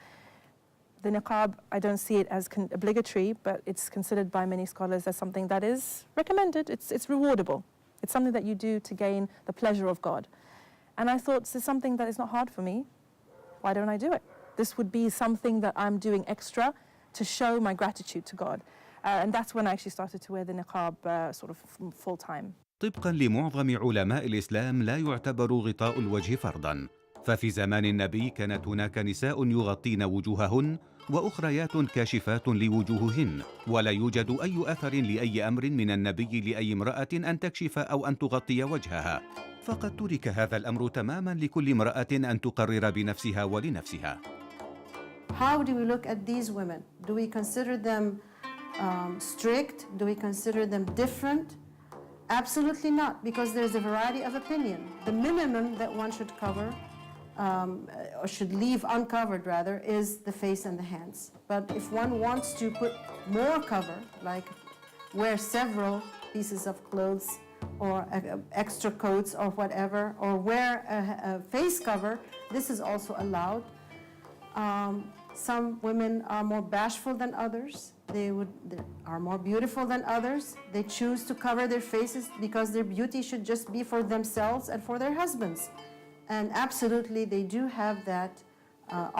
The niqab, I don't see it as obligatory, but it's considered by many scholars as something that is recommended. It's rewardable. It's something that you do to gain the pleasure of God. And I thought, this is something that is not hard for me. Why don't I do it? This would be something that I'm doing extra to show my gratitude to God. And that's when I actually started to wear the niqab sort of full time. طبقا لمعظم علماء الإسلام لا يعتبر غطاء الوجه فرضا، ففي زمان النبي كانت هناك نساء يغطين وجوههن وأخريات كاشفات لوجوههن، ولا يوجد أي أثر لأي أمر من النبي لأي امرأة أن تكشف أو أن تغطي وجهها، فقد ترك هذا الأمر تماما لكل امرأة أن تقرر بنفسها ولنفسها. How do we look at these women? Do we consider them strict? Do we consider them different? Absolutely not, because there's a variety of opinion. The minimum that one should cover, or should leave uncovered rather, is the face and the hands. But if one wants to put more cover, like wear several pieces of clothes or extra coats or whatever, or wear a face cover, this is also allowed. Some women are more bashful than others. They are more beautiful than others. They choose to cover their faces because their beauty should just be for themselves and for their husbands. And absolutely, they do have that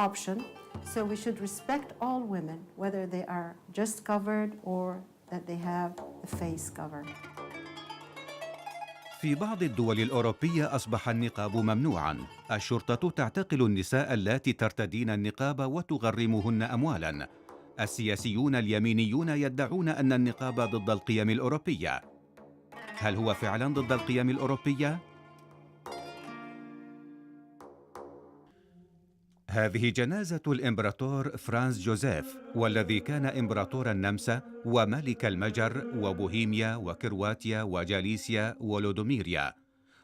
option. So we should respect all women, whether they are just covered or that they have the face covered. في بعض الدول الأوروبية أصبح النقاب ممنوعاً. الشرطة تعتقل النساء اللاتي ترتدين النقاب وتغرمهن أموالاً. السياسيون اليمينيون يدعون أن النقاب ضد القيم الأوروبية. هل هو فعلاً ضد القيم الأوروبية؟ هذه جنازة الإمبراطور فرانز جوزيف، والذي كان إمبراطور النمسا وملك المجر وبوهيميا وكرواتيا وجاليسيا ولودوميريا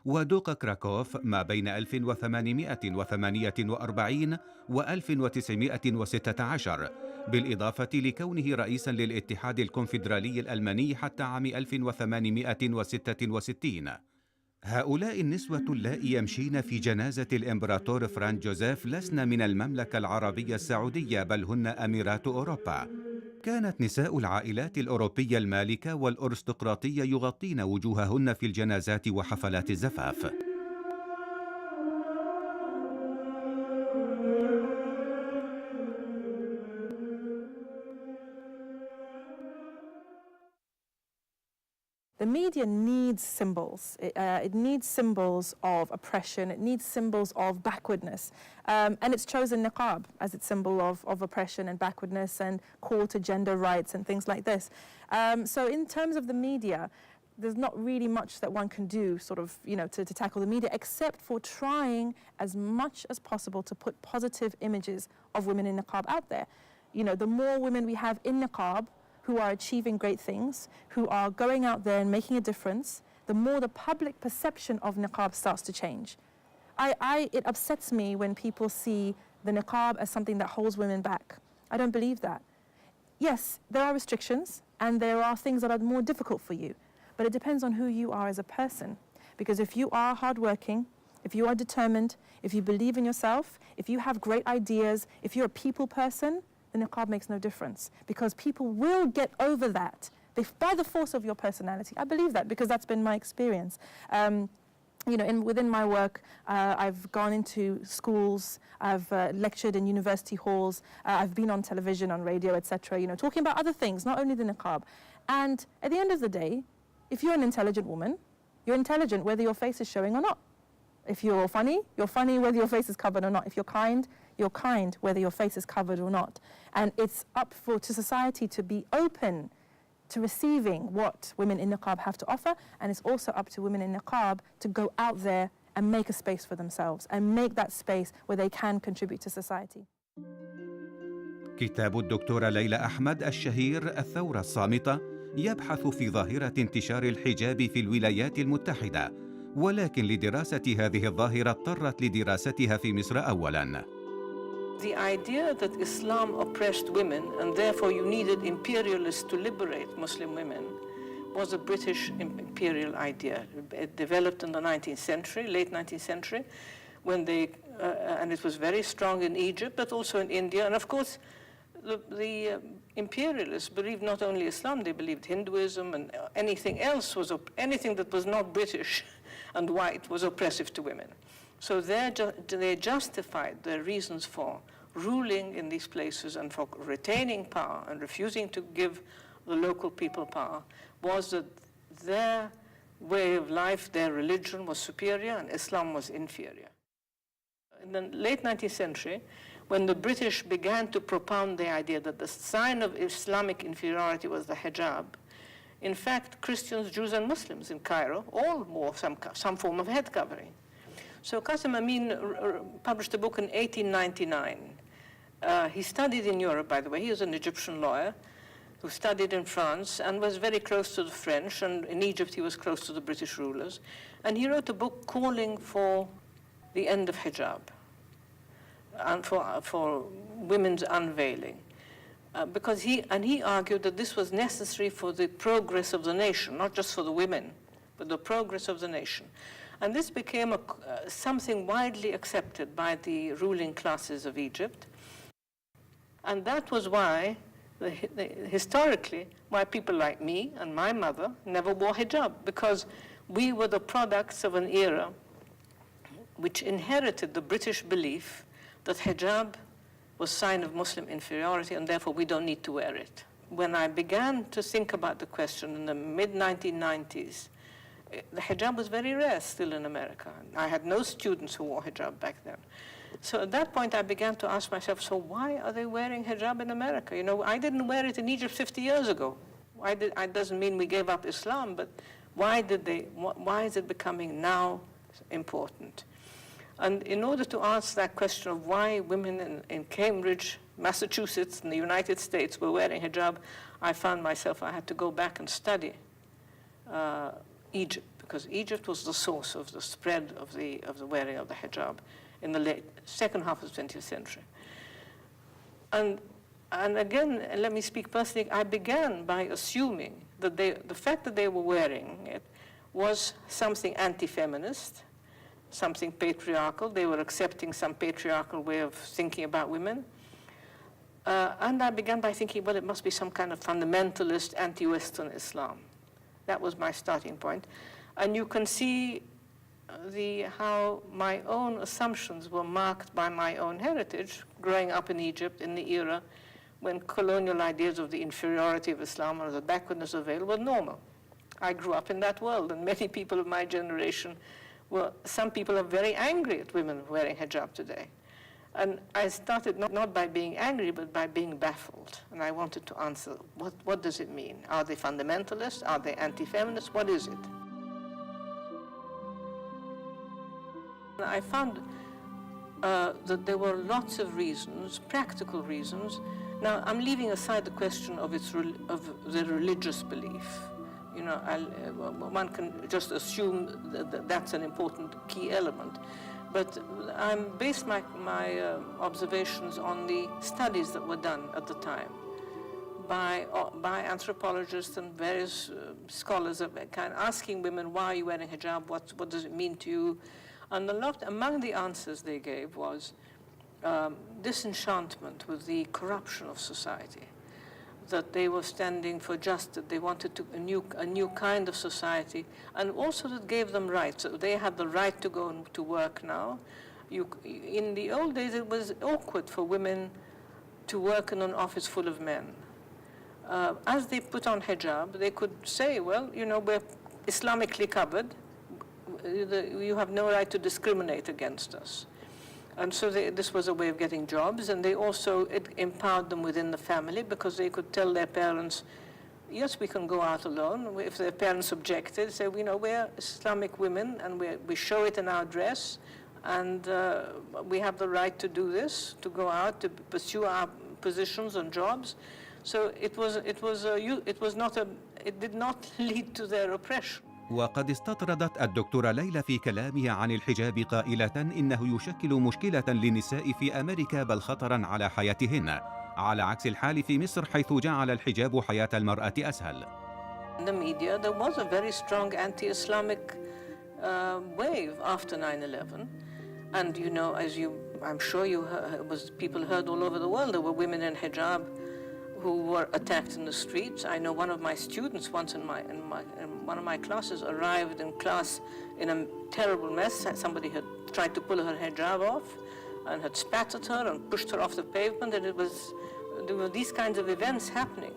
ودوق كراكوف ما بين 1848 و 1916، بالإضافة لكونه رئيساً للاتحاد الكونفدرالي الألماني حتى عام 1866. هؤلاء النسوة اللائي يمشين في جنازة الإمبراطور فرانز جوزيف لسن من المملكة العربية السعودية، بل هن أميرات أوروبا. كانت نساء العائلات الأوروبية المالكة والأرستقراطية يغطين وجوههن في الجنازات وحفلات الزفاف. The media needs symbols. It needs symbols of oppression. It needs symbols of backwardness. And it's chosen niqab as its symbol of oppression and backwardness and call to gender rights and things like this. So in terms of the media, there's not really much that one can do to tackle the media, except for trying as much as possible to put positive images of women in niqab out there. The more women we have in niqab, who are achieving great things, who are going out there and making a difference, the more the public perception of niqab starts to change. It upsets me when people see the niqab as something that holds women back. I don't believe that. Yes, there are restrictions and there are things that are more difficult for you, but it depends on who you are as a person. Because if you are hardworking, if you are determined, if you believe in yourself, if you have great ideas, if you're a people person, the niqab makes no difference, because people will get over that by the force of your personality. I believe that because that's been my experience. Within my work, I've gone into schools, I've lectured in university halls, I've been on television, on radio, etc., talking about other things, not only the niqab. And at the end of the day, if you're an intelligent woman, you're intelligent whether your face is showing or not. If you're funny whether your face is covered or not. If you're kind whether your face is covered or not. And it's up to society to be open to receiving what women in niqab have to offer, and it's also up to women in niqab to go out there and make a space for themselves and make that space where they can contribute to society. كتاب الدكتورة ليلى أحمد الشهير الثورة الصامتة يبحث في ظاهرة انتشار الحجاب في الولايات المتحدة، ولكن لدراسة هذه الظاهرة اضطرت لدراستها في مصر أولاً. The idea that Islam oppressed women and therefore you needed imperialists to liberate Muslim women was a British imperial idea. It developed in the 19th century, late 19th century, when and it was very strong in Egypt, but also in India. And of course, the imperialists believed not only Islam, they believed Hinduism, and anything else anything that was not British and white was oppressive to women. So they justified their reasons for ruling in these places and for retaining power and refusing to give the local people power was that their way of life, their religion was superior and Islam was inferior. In the late 19th century, when the British began to propound the idea that the sign of Islamic inferiority was the hijab, in fact, Christians, Jews, and Muslims in Cairo all wore some form of head covering. So Qasim Amin published a book in 1899. He studied in Europe, by the way. He was an Egyptian lawyer who studied in France and was very close to the French, and in Egypt he was close to the British rulers. And he wrote a book calling for the end of hijab and for women's unveiling. Because he argued that this was necessary for the progress of the nation, not just for the women, but the progress of the nation. And this became something widely accepted by the ruling classes of Egypt. And that was why, historically, why people like me and my mother never wore hijab, because we were the products of an era which inherited the British belief that hijab was a sign of Muslim inferiority and therefore we don't need to wear it. When I began to think about the question in the mid-1990s, the hijab was very rare still in America. I had no students who wore hijab back then. So at that point I began to ask myself, so why are they wearing hijab in America? I didn't wear it in Egypt 50 years ago. It doesn't mean we gave up Islam, but why is it becoming now important? And in order to answer that question of why women in Cambridge, Massachusetts, in the United States were wearing hijab, I found myself I had to go back and study Egypt, because Egypt was the source of the spread of the wearing of the hijab in the second half of the 20th century. And again, let me speak personally, I began by assuming that the fact that they were wearing it was something anti-feminist, something patriarchal. They were accepting some patriarchal way of thinking about women. And I began by thinking, well, it must be some kind of fundamentalist, anti-Western Islam. That was my starting point. And you can see how my own assumptions were marked by my own heritage, growing up in Egypt in the era when colonial ideas of the inferiority of Islam or the backwardness of veil were normal. I grew up in that world, and many people of my generation some people are very angry at women wearing hijab today. And I started not by being angry, but by being baffled. And I wanted to answer, what does it mean? Are they fundamentalists? Are they anti-feminists? What is it? I found that there were lots of reasons, practical reasons. Now, I'm leaving aside the question of the religious belief. You know, one can just assume that that's an important key element. But I based my observations on the studies that were done at the time by anthropologists and various scholars of kind, asking women, why are you wearing hijab? What does it mean to you? And among the answers they gave was disenchantment with the corruption of society, that they were standing for justice. They wanted a new kind of society, and also that gave them rights. So they had the right to go to work now. In the old days, it was awkward for women to work in an office full of men. As they put on hijab, they could say, well, you know, we're Islamically covered. You have no right to discriminate against us. And so this was a way of getting jobs, and it empowered them within the family, because they could tell their parents, yes, we can go out alone. If their parents objected, say, you know, we're Islamic women, and we show it in our dress, and we have the right to do this, to go out, to pursue our positions and jobs. So it did not lead to their oppression. وقد استطردت الدكتورة ليلى في كلامها عن الحجاب قائلة إنه يشكل مشكلة للنساء في أمريكا بل خطراً على حياتهن، على عكس الحال في مصر حيث جعل الحجاب حياة المرأة أسهل. In the media, there was a very strong anti-Islamic wave after 9/11, and you know, I'm sure people heard all over the world, there were women in hijab who were attacked in the streets. I know one of my students once in one of my classes arrived in class in a terrible mess. Somebody had tried to pull her hijab off and had spat at her and pushed her off the pavement, and there were these kinds of events happening.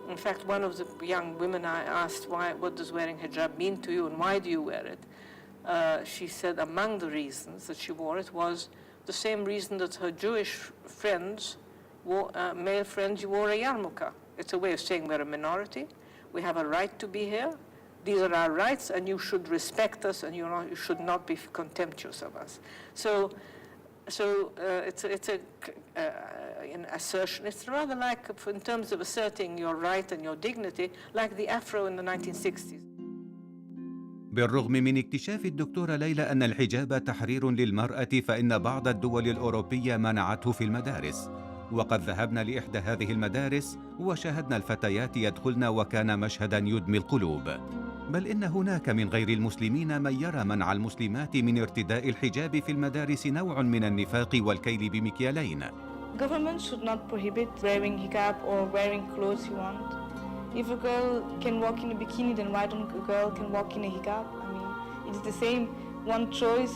In fact, one of the young women I asked, what does wearing hijab mean to you and why do you wear it? She said among the reasons that she wore it was the same reason that her Jewish friends, male friends, wore a yarmulke. It's a way of saying we're a minority. We have a right to be here. These are our rights, and you should respect us, and you should not be contemptuous of us. So it's an assertion. It's rather like, in terms of asserting your right and your dignity, like the Afro in the 1960s. بالرغم من اكتشاف الدكتورة ليلى أن الحجاب تحرير للمرأة، فإن بعض الدول الأوروبية منعته في المدارس. وقد ذهبنا لإحدى هذه المدارس وشاهدنا الفتيات يدخلن، وكان مشهدا يدمي القلوب. بل إن هناك من غير المسلمين من يرى منع المسلمات من ارتداء الحجاب في المدارس نوع من النفاق والكيل بمكيالين. Government should not prohibit wearing hijab or wearing clothes you want. If a girl can walk in a bikini, then why don't a girl can walk in a hijab? I mean, it's the same. One choice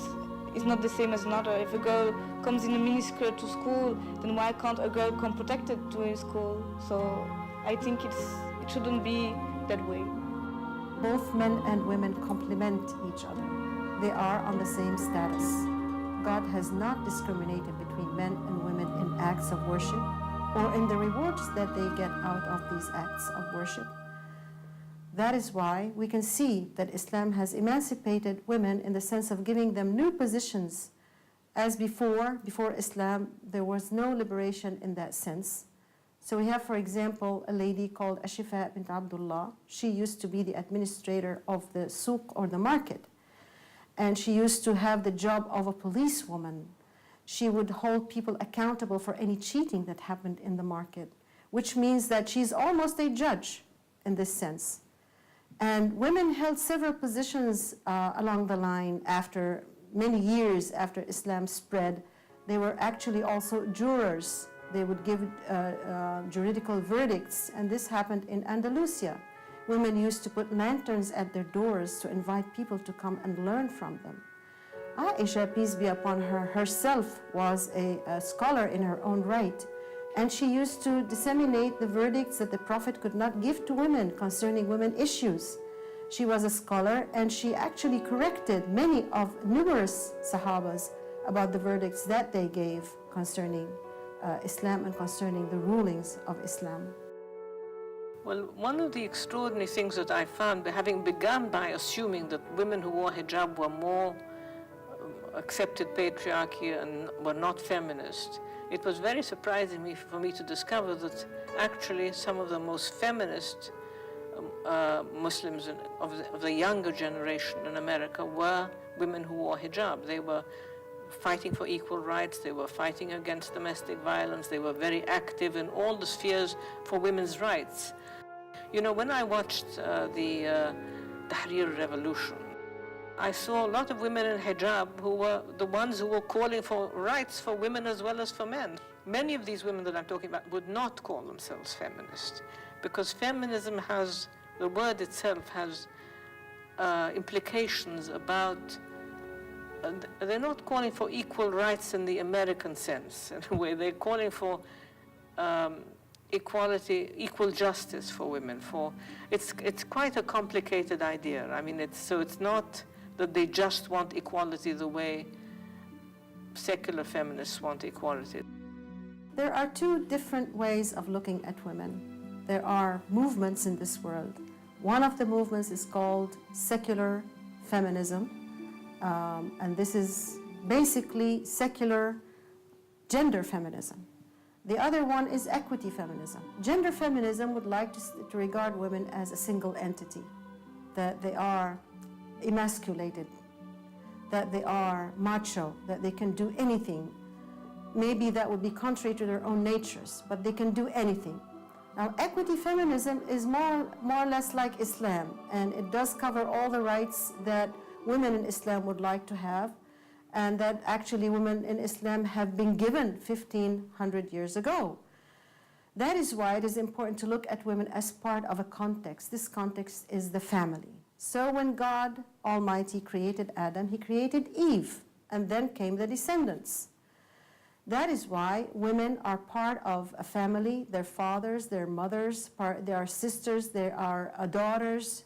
is not the same as another. If a girl comes in a miniskirt to school, then why can't a girl come protected to school? So I think it shouldn't be that way. Both men and women complement each other. They are on the same status. God has not discriminated between men and women in acts of worship or in the rewards that they get out of these acts of worship. That is why we can see that Islam has emancipated women in the sense of giving them new positions. As before Islam, there was no liberation in that sense. So we have, for example, a lady called Ashifa bint Abdullah. She used to be the administrator of the souk, or the market. And she used to have the job of a policewoman. She would hold people accountable for any cheating that happened in the market, which means that she's almost a judge in this sense. And women held several positions along the line after many years after Islam spread. They were actually also jurors. They would give juridical verdicts, and this happened in Andalusia. Women used to put lanterns at their doors to invite people to come and learn from them. Aisha, peace be upon her, herself was a scholar in her own right, and she used to disseminate the verdicts that the Prophet could not give to women concerning women issues. She was a scholar, and she actually corrected many of numerous Sahabas about the verdicts that they gave concerning Islam and concerning the rulings of Islam. Well, one of the extraordinary things that I found, having begun by assuming that women who wore hijab were more accepted patriarchy and were not feminist, it was very surprising for me to discover that actually some of the most feminist Muslims of the younger generation in America were women who wore hijab. They were fighting for equal rights, they were fighting against domestic violence, they were very active in all the spheres for women's rights. You know, when I watched the Tahrir Revolution, I saw a lot of women in hijab who were the ones who were calling for rights for women as well as for men. Many of these women that I'm talking about would not call themselves feminist, because feminism has, the word itself has implications about, they're not calling for equal rights in the American sense, in a way. They're calling for equality, equal justice for women. It's quite a complicated idea. I mean, it's not that they just want equality the way secular feminists want equality. There are two different ways of looking at women. There are movements in this world. One of the movements is called secular feminism, and this is basically secular gender feminism. The other one is equity feminism. Gender feminism would like to regard women as a single entity, that they are emasculated, that they are macho, that they can do anything. Maybe that would be contrary to their own natures, but they can do anything. Now, equity feminism is more or less like Islam, and it does cover all the rights that women in Islam would like to have, and that actually women in Islam have been given 1,500 years ago. That is why it is important to look at women as part of a context. This context is the family. So when God Almighty created Adam, he created Eve, and then came the descendants. That is why women are part of a family, their fathers, their mothers, they are sisters, they are daughters.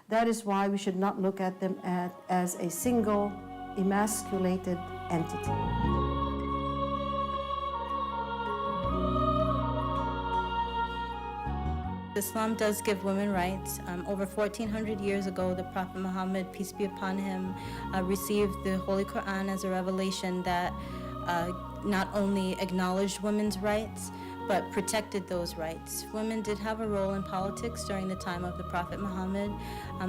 That is why we should not look at them as a single, emasculated entity. Islam does give women rights. Over 1,400 years ago, the Prophet Muhammad, peace be upon him, received the Holy Quran as a revelation that not only acknowledged women's rights, but protected those rights. Women did have a role in politics during the time of the Prophet Muhammad.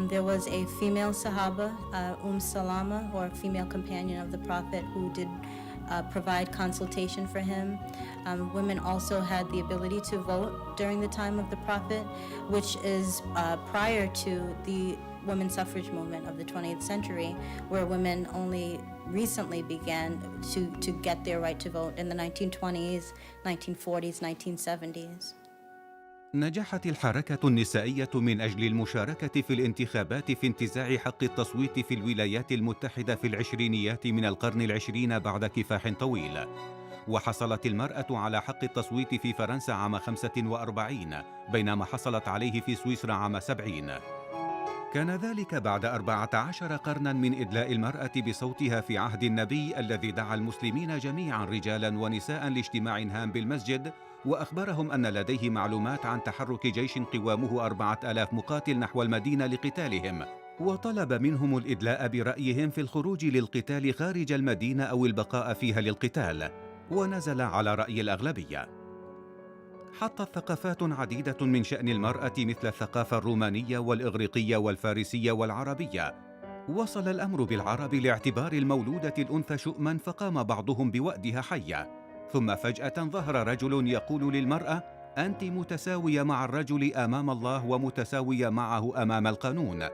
There was a female Sahaba, Salama, or a female companion of the Prophet, who did provide consultation for him. Women also had the ability to vote during the time of the Prophet, which is prior to the women's suffrage movement of the 20th century, where women only recently began to get their right to vote in the 1920s, 1940s, 1970s. نجحت الحركة النسائية من أجل المشاركة في الانتخابات في انتزاع حق التصويت في الولايات المتحدة في العشرينيات من القرن العشرين بعد كفاح طويل، وحصلت المرأة على حق التصويت في فرنسا عام 45 بينما حصلت عليه في سويسرا عام 70. كان ذلك بعد 14 قرناً من إدلاء المرأة بصوتها في عهد النبي الذي دعا المسلمين جميعاً رجالاً ونساء لاجتماع هام بالمسجد، وأخبرهم أن لديه معلومات عن تحرك جيش قوامه 4000 مقاتل نحو المدينة لقتالهم، وطلب منهم الإدلاء برأيهم في الخروج للقتال خارج المدينة أو البقاء فيها للقتال، ونزل على رأي الأغلبية. حطت ثقافات عديدة من شأن المرأة مثل الثقافة الرومانية والإغريقية والفارسية والعربية. وصل الأمر بالعرب لاعتبار المولودة الأنثى شؤما، فقام بعضهم بوأدها حية، ثم فجأة ظهر رجل يقول للمرأة: أنت متساوية مع الرجل أمام الله ومتساوية معه أمام القانون.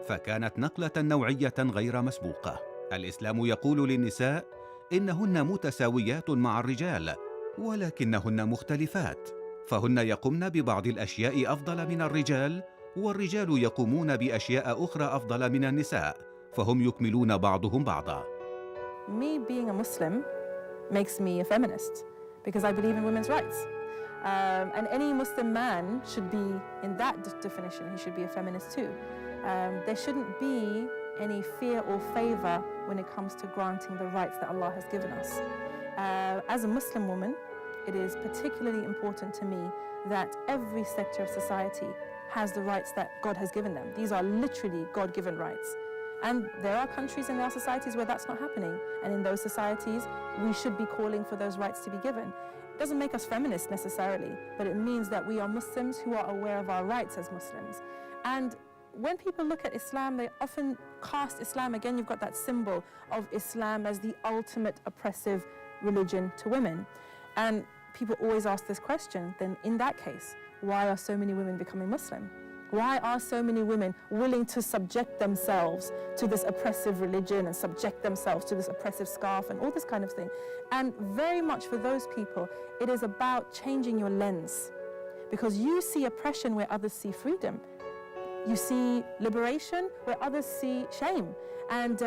فكانت نقلة نوعية غير مسبوقة. الإسلام يقول للنساء إنهن متساويات مع الرجال، ولكنهن مختلفات، فهن يقمن ببعض الأشياء أفضل من الرجال، والرجال يقومون بأشياء أخرى أفضل من النساء، فهم يكملون بعضهم بعضا. Me being a Muslim makes me a feminist because I believe in women's rights. And any Muslim man should be, in that definition, he should be a feminist too. There shouldn't be any fear or favor when it comes to granting the rights that Allah has given us. As a Muslim woman, it is particularly important to me that every sector of society has the rights that God has given them. These are literally God-given rights. And there are countries in our societies where that's not happening. And in those societies, we should be calling for those rights to be given. It doesn't make us feminists necessarily, but it means that we are Muslims who are aware of our rights as Muslims. And when people look at Islam, they often cast Islam, again, you've got that symbol of Islam as the ultimate oppressive religion to women. And people always ask this question, then in that case, why are so many women becoming Muslim? Why are so many women willing to subject themselves to this oppressive religion and subject themselves to this oppressive scarf and all this kind of thing? And very much for those people, it is about changing your lens, because you see oppression where others see freedom. You see liberation where others see shame. And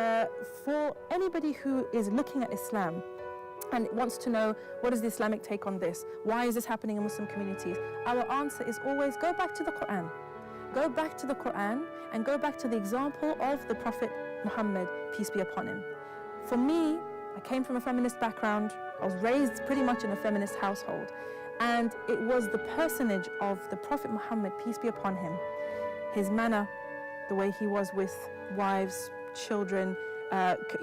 for anybody who is looking at Islam and wants to know, what is the Islamic take on this? Why is this happening in Muslim communities? Our answer is always go back to the Quran. Go back to the Quran and go back to the example of the Prophet Muhammad, peace be upon him. For me, I came from a feminist background. I was raised pretty much in a feminist household. And it was the personage of the Prophet Muhammad, peace be upon him, his manner, the way he was with wives, children,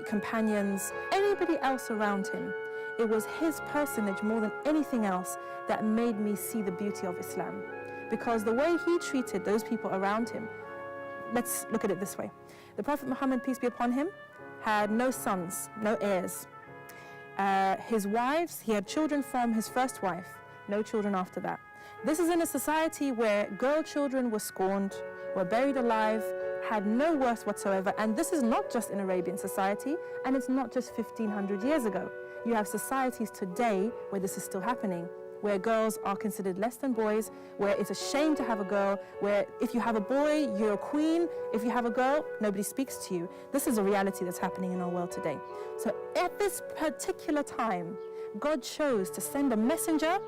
companions, anybody else around him. It was his personage more than anything else that made me see the beauty of Islam. Because the way he treated those people around him, let's look at it this way. The Prophet Muhammad, peace be upon him, had no sons, no heirs. His wives, he had children from his first wife, no children after that. This is in a society where girl children were scorned, were buried alive, had no worth whatsoever. And this is not just in Arabian society, and it's not just 1,500 years ago. You have societies today where this is still happening, where girls are considered less than boys, where it's a shame to have a girl, where if you have a boy, you're a queen. If you have a girl, nobody speaks to you. This is a reality that's happening in our world today. So at this particular time, God chose to send a messenger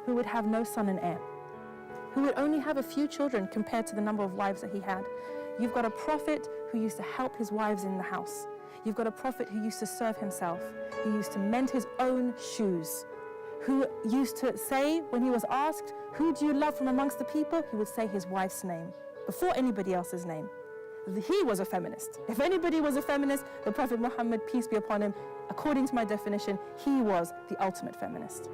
who would have no son and heir, who would only have a few children compared to the number of wives that he had. You've got a prophet who used to help his wives in the house. You've got a prophet who used to serve himself, who used to mend his own shoes, who used to say, when he was asked, who do you love from amongst the people? He would say his wife's name before anybody else's name. He was a feminist. If anybody was a feminist, the Prophet Muhammad, peace be upon him, according to my definition, he was the ultimate feminist.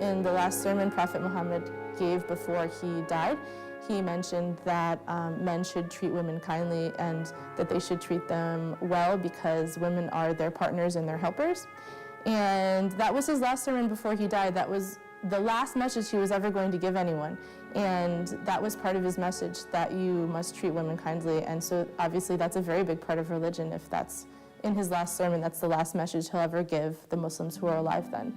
In the last sermon Prophet Muhammad gave before he died, he mentioned that men should treat women kindly and that they should treat them well because women are their partners and their helpers. And that was his last sermon before he died. That was the last message he was ever going to give anyone. And that was part of his message, that you must treat women kindly. And so obviously that's a very big part of religion. If that's in his last sermon, that's the last message he'll ever give the Muslims who are alive then.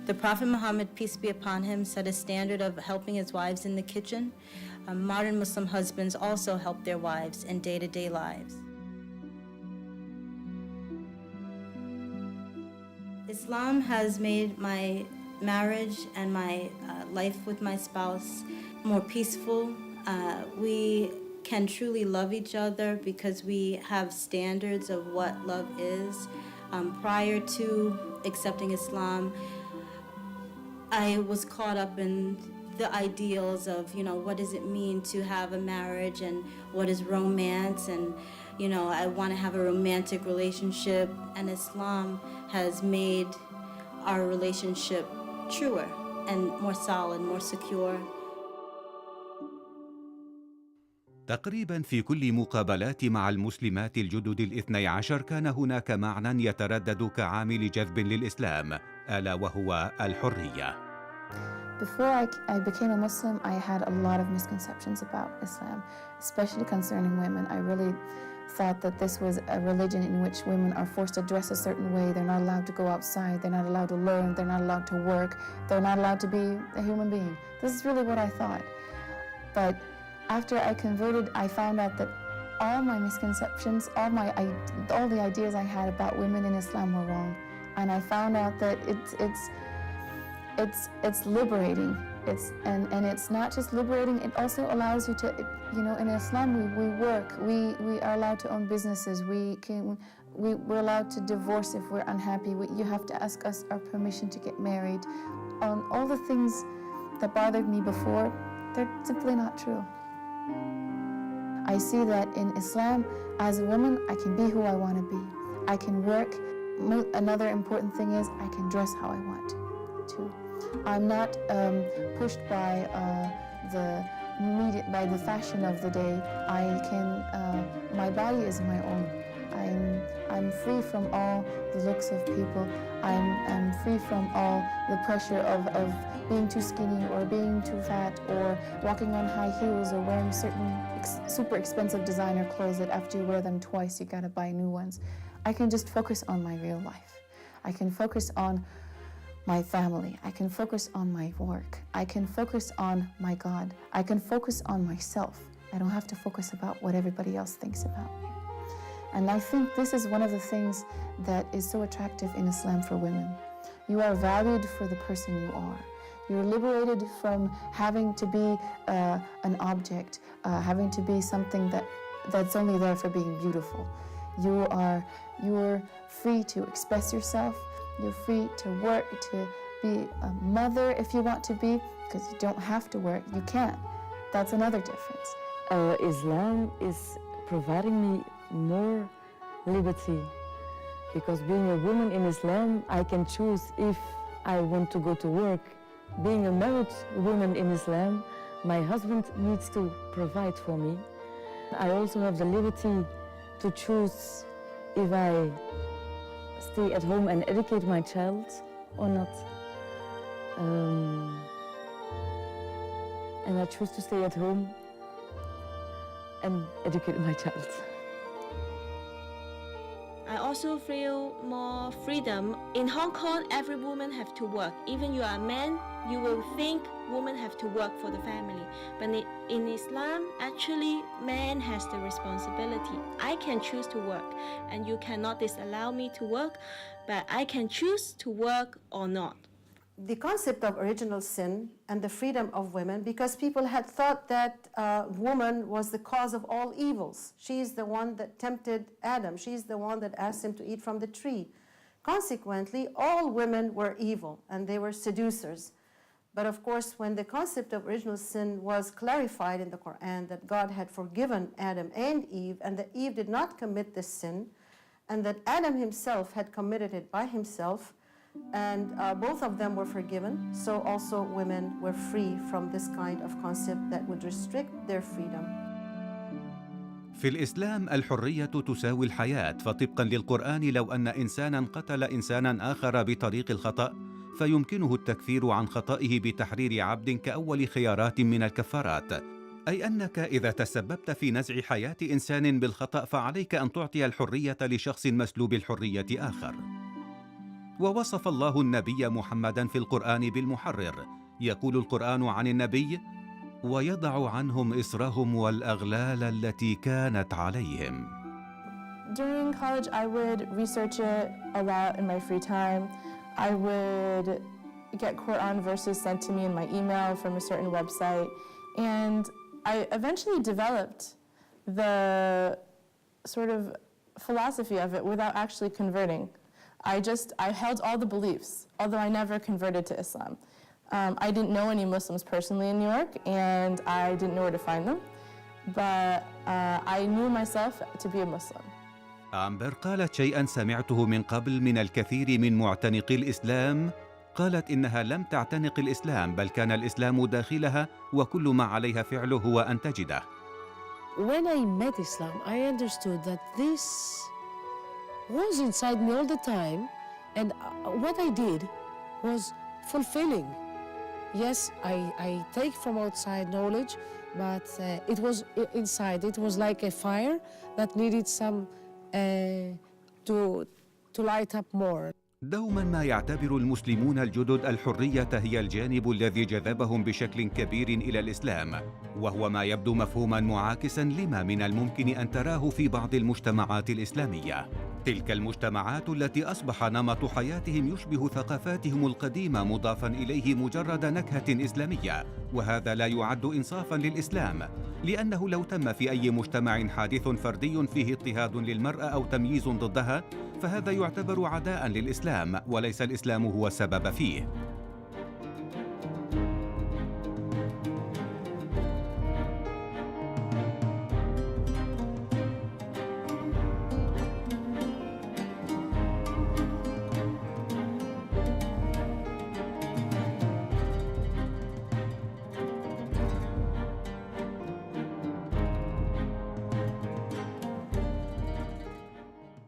The Prophet Muhammad, peace be upon him, set a standard of helping his wives in the kitchen. Modern Muslim husbands also help their wives in day-to-day lives. Islam has made my marriage and my life with my spouse more peaceful. We can truly love each other because we have standards of what love is. Prior to accepting Islam, I was caught up in the ideals of, what does it mean to have a marriage and what is romance, and, I want to have a romantic relationship, and Islam has made our relationship truer and more solid, more secure. تقريبا في كل مقابلات مع المسلمات الجدد الاثني عشر كان هناك معنى يتردد كعامل جذب للإسلام، ألا وهو الحرية. Before I became a Muslim, I had a lot of misconceptions about Islam, especially concerning women. I really thought that this was a religion in which women are forced to dress a certain way. They're not allowed to go outside. They're not allowed to learn. They're not allowed to work. They're not allowed to be a human being. This is really what I thought. But after I converted, I found out that all my misconceptions, all the ideas I had about women in Islam were wrong. And I found out that it's liberating. And it's not just liberating, it also allows you to, in Islam we work, we are allowed to own businesses, we're allowed to divorce if we're unhappy, you have to ask us our permission to get married. All the things that bothered me before, they're simply not true. I see that in Islam, as a woman, I can be who I want to be. I can work. Another important thing is I can dress how I want to. I'm not pushed by the media, by the fashion of the day. My body is my own. I'm free from all the looks of people. I'm free from all the pressure of being too skinny or being too fat or walking on high heels or wearing certain super expensive designer clothes that after you wear them twice, you gotta buy new ones. I can just focus on my real life. I can focus on my family. I can focus on my work. I can focus on my God. I can focus on myself. I don't have to focus about what everybody else thinks about me. And I think this is one of the things that is so attractive in Islam for women. You are valued for the person you are. You're liberated from having to be an object, having to be something that's only there for being beautiful. You're free to express yourself. You're free to work, to be a mother if you want to be, because you don't have to work. You can. That's another difference. Islam is providing me more liberty, because being a woman in Islam, I can choose if I want to go to work. Being a married woman in Islam, my husband needs to provide for me. I also have the liberty to choose if I stay at home and educate my child or not. And I choose to stay at home and educate my child. I also feel more freedom. In Hong Kong, every woman have to work. Even you are a man, you will think women have to work for the family. But in Islam, actually, man has the responsibility. I can choose to work, and you cannot disallow me to work, but I can choose to work or not. The concept of original sin and the freedom of women, because people had thought that woman was the cause of all evils. She's the one that tempted Adam. She's the one that asked him to eat from the tree. Consequently, all women were evil and they were seducers. But of course, when the concept of original sin was clarified in the Quran, that God had forgiven Adam and Eve, and that Eve did not commit this sin, and that Adam himself had committed it by himself, and both of them were forgiven, so also women were free from this kind of concept that would restrict their freedom. في الإسلام الحرية تساوي الحياة، فطبقا للقرآن لو أن إنسانا قتل إنسانا آخر بطريق الخطأ فيمكنه التكفير عن خطئه بتحرير عبد كأول خيارات من الكفارات، أي أنك إذا تسببت في نزع حياة إنسان بالخطأ فعليك أن تعطي الحرية لشخص مسلوب الحرية آخر. ووصف الله النبي محمدا في القرآن بالمحرر، يقول القرآن عن النبي: ويضع عنهم إصرهم والأغلال التي كانت عليهم. During college, I would research it a lot in my free time. I would get Quran verses sent to me in my email from a certain website, and I eventually developed the sort of philosophy of it without actually converting. I held all the beliefs, although I never converted to Islam. I didn't know any Muslims personally in New York, and I didn't know where to find them, but I knew myself to be a Muslim. أمبر قالت شيئا سمعته من قبل من الكثير من معتنقي الإسلام. قالت إنها لم تعتنق الإسلام، بل كان الإسلام داخلها وكل ما عليها فعله هو أن تجده. When I met Islam, I understood that this was inside me all the time, and what I did was fulfilling Yes, I take from outside knowledge, but it was inside. It was like a fire that needed some to light up more. دوما ما يعتبر المسلمون الجدد الحرية هي الجانب الذي جذبهم بشكل كبير إلى الإسلام، وهو ما يبدو مفهوما معاكسا لما من الممكن أن تراه في بعض المجتمعات الإسلامية. تلك المجتمعات التي أصبح نمط حياتهم يشبه ثقافاتهم القديمة مضافا إليه مجرد نكهة إسلامية، وهذا لا يعد إنصافا للإسلام، لأنه لو تم في أي مجتمع حادث فردي فيه اضطهاد للمرأة أو تمييز ضدها، فهذا يعتبر عداء للإسلام وليس الإسلام هو السبب فيه.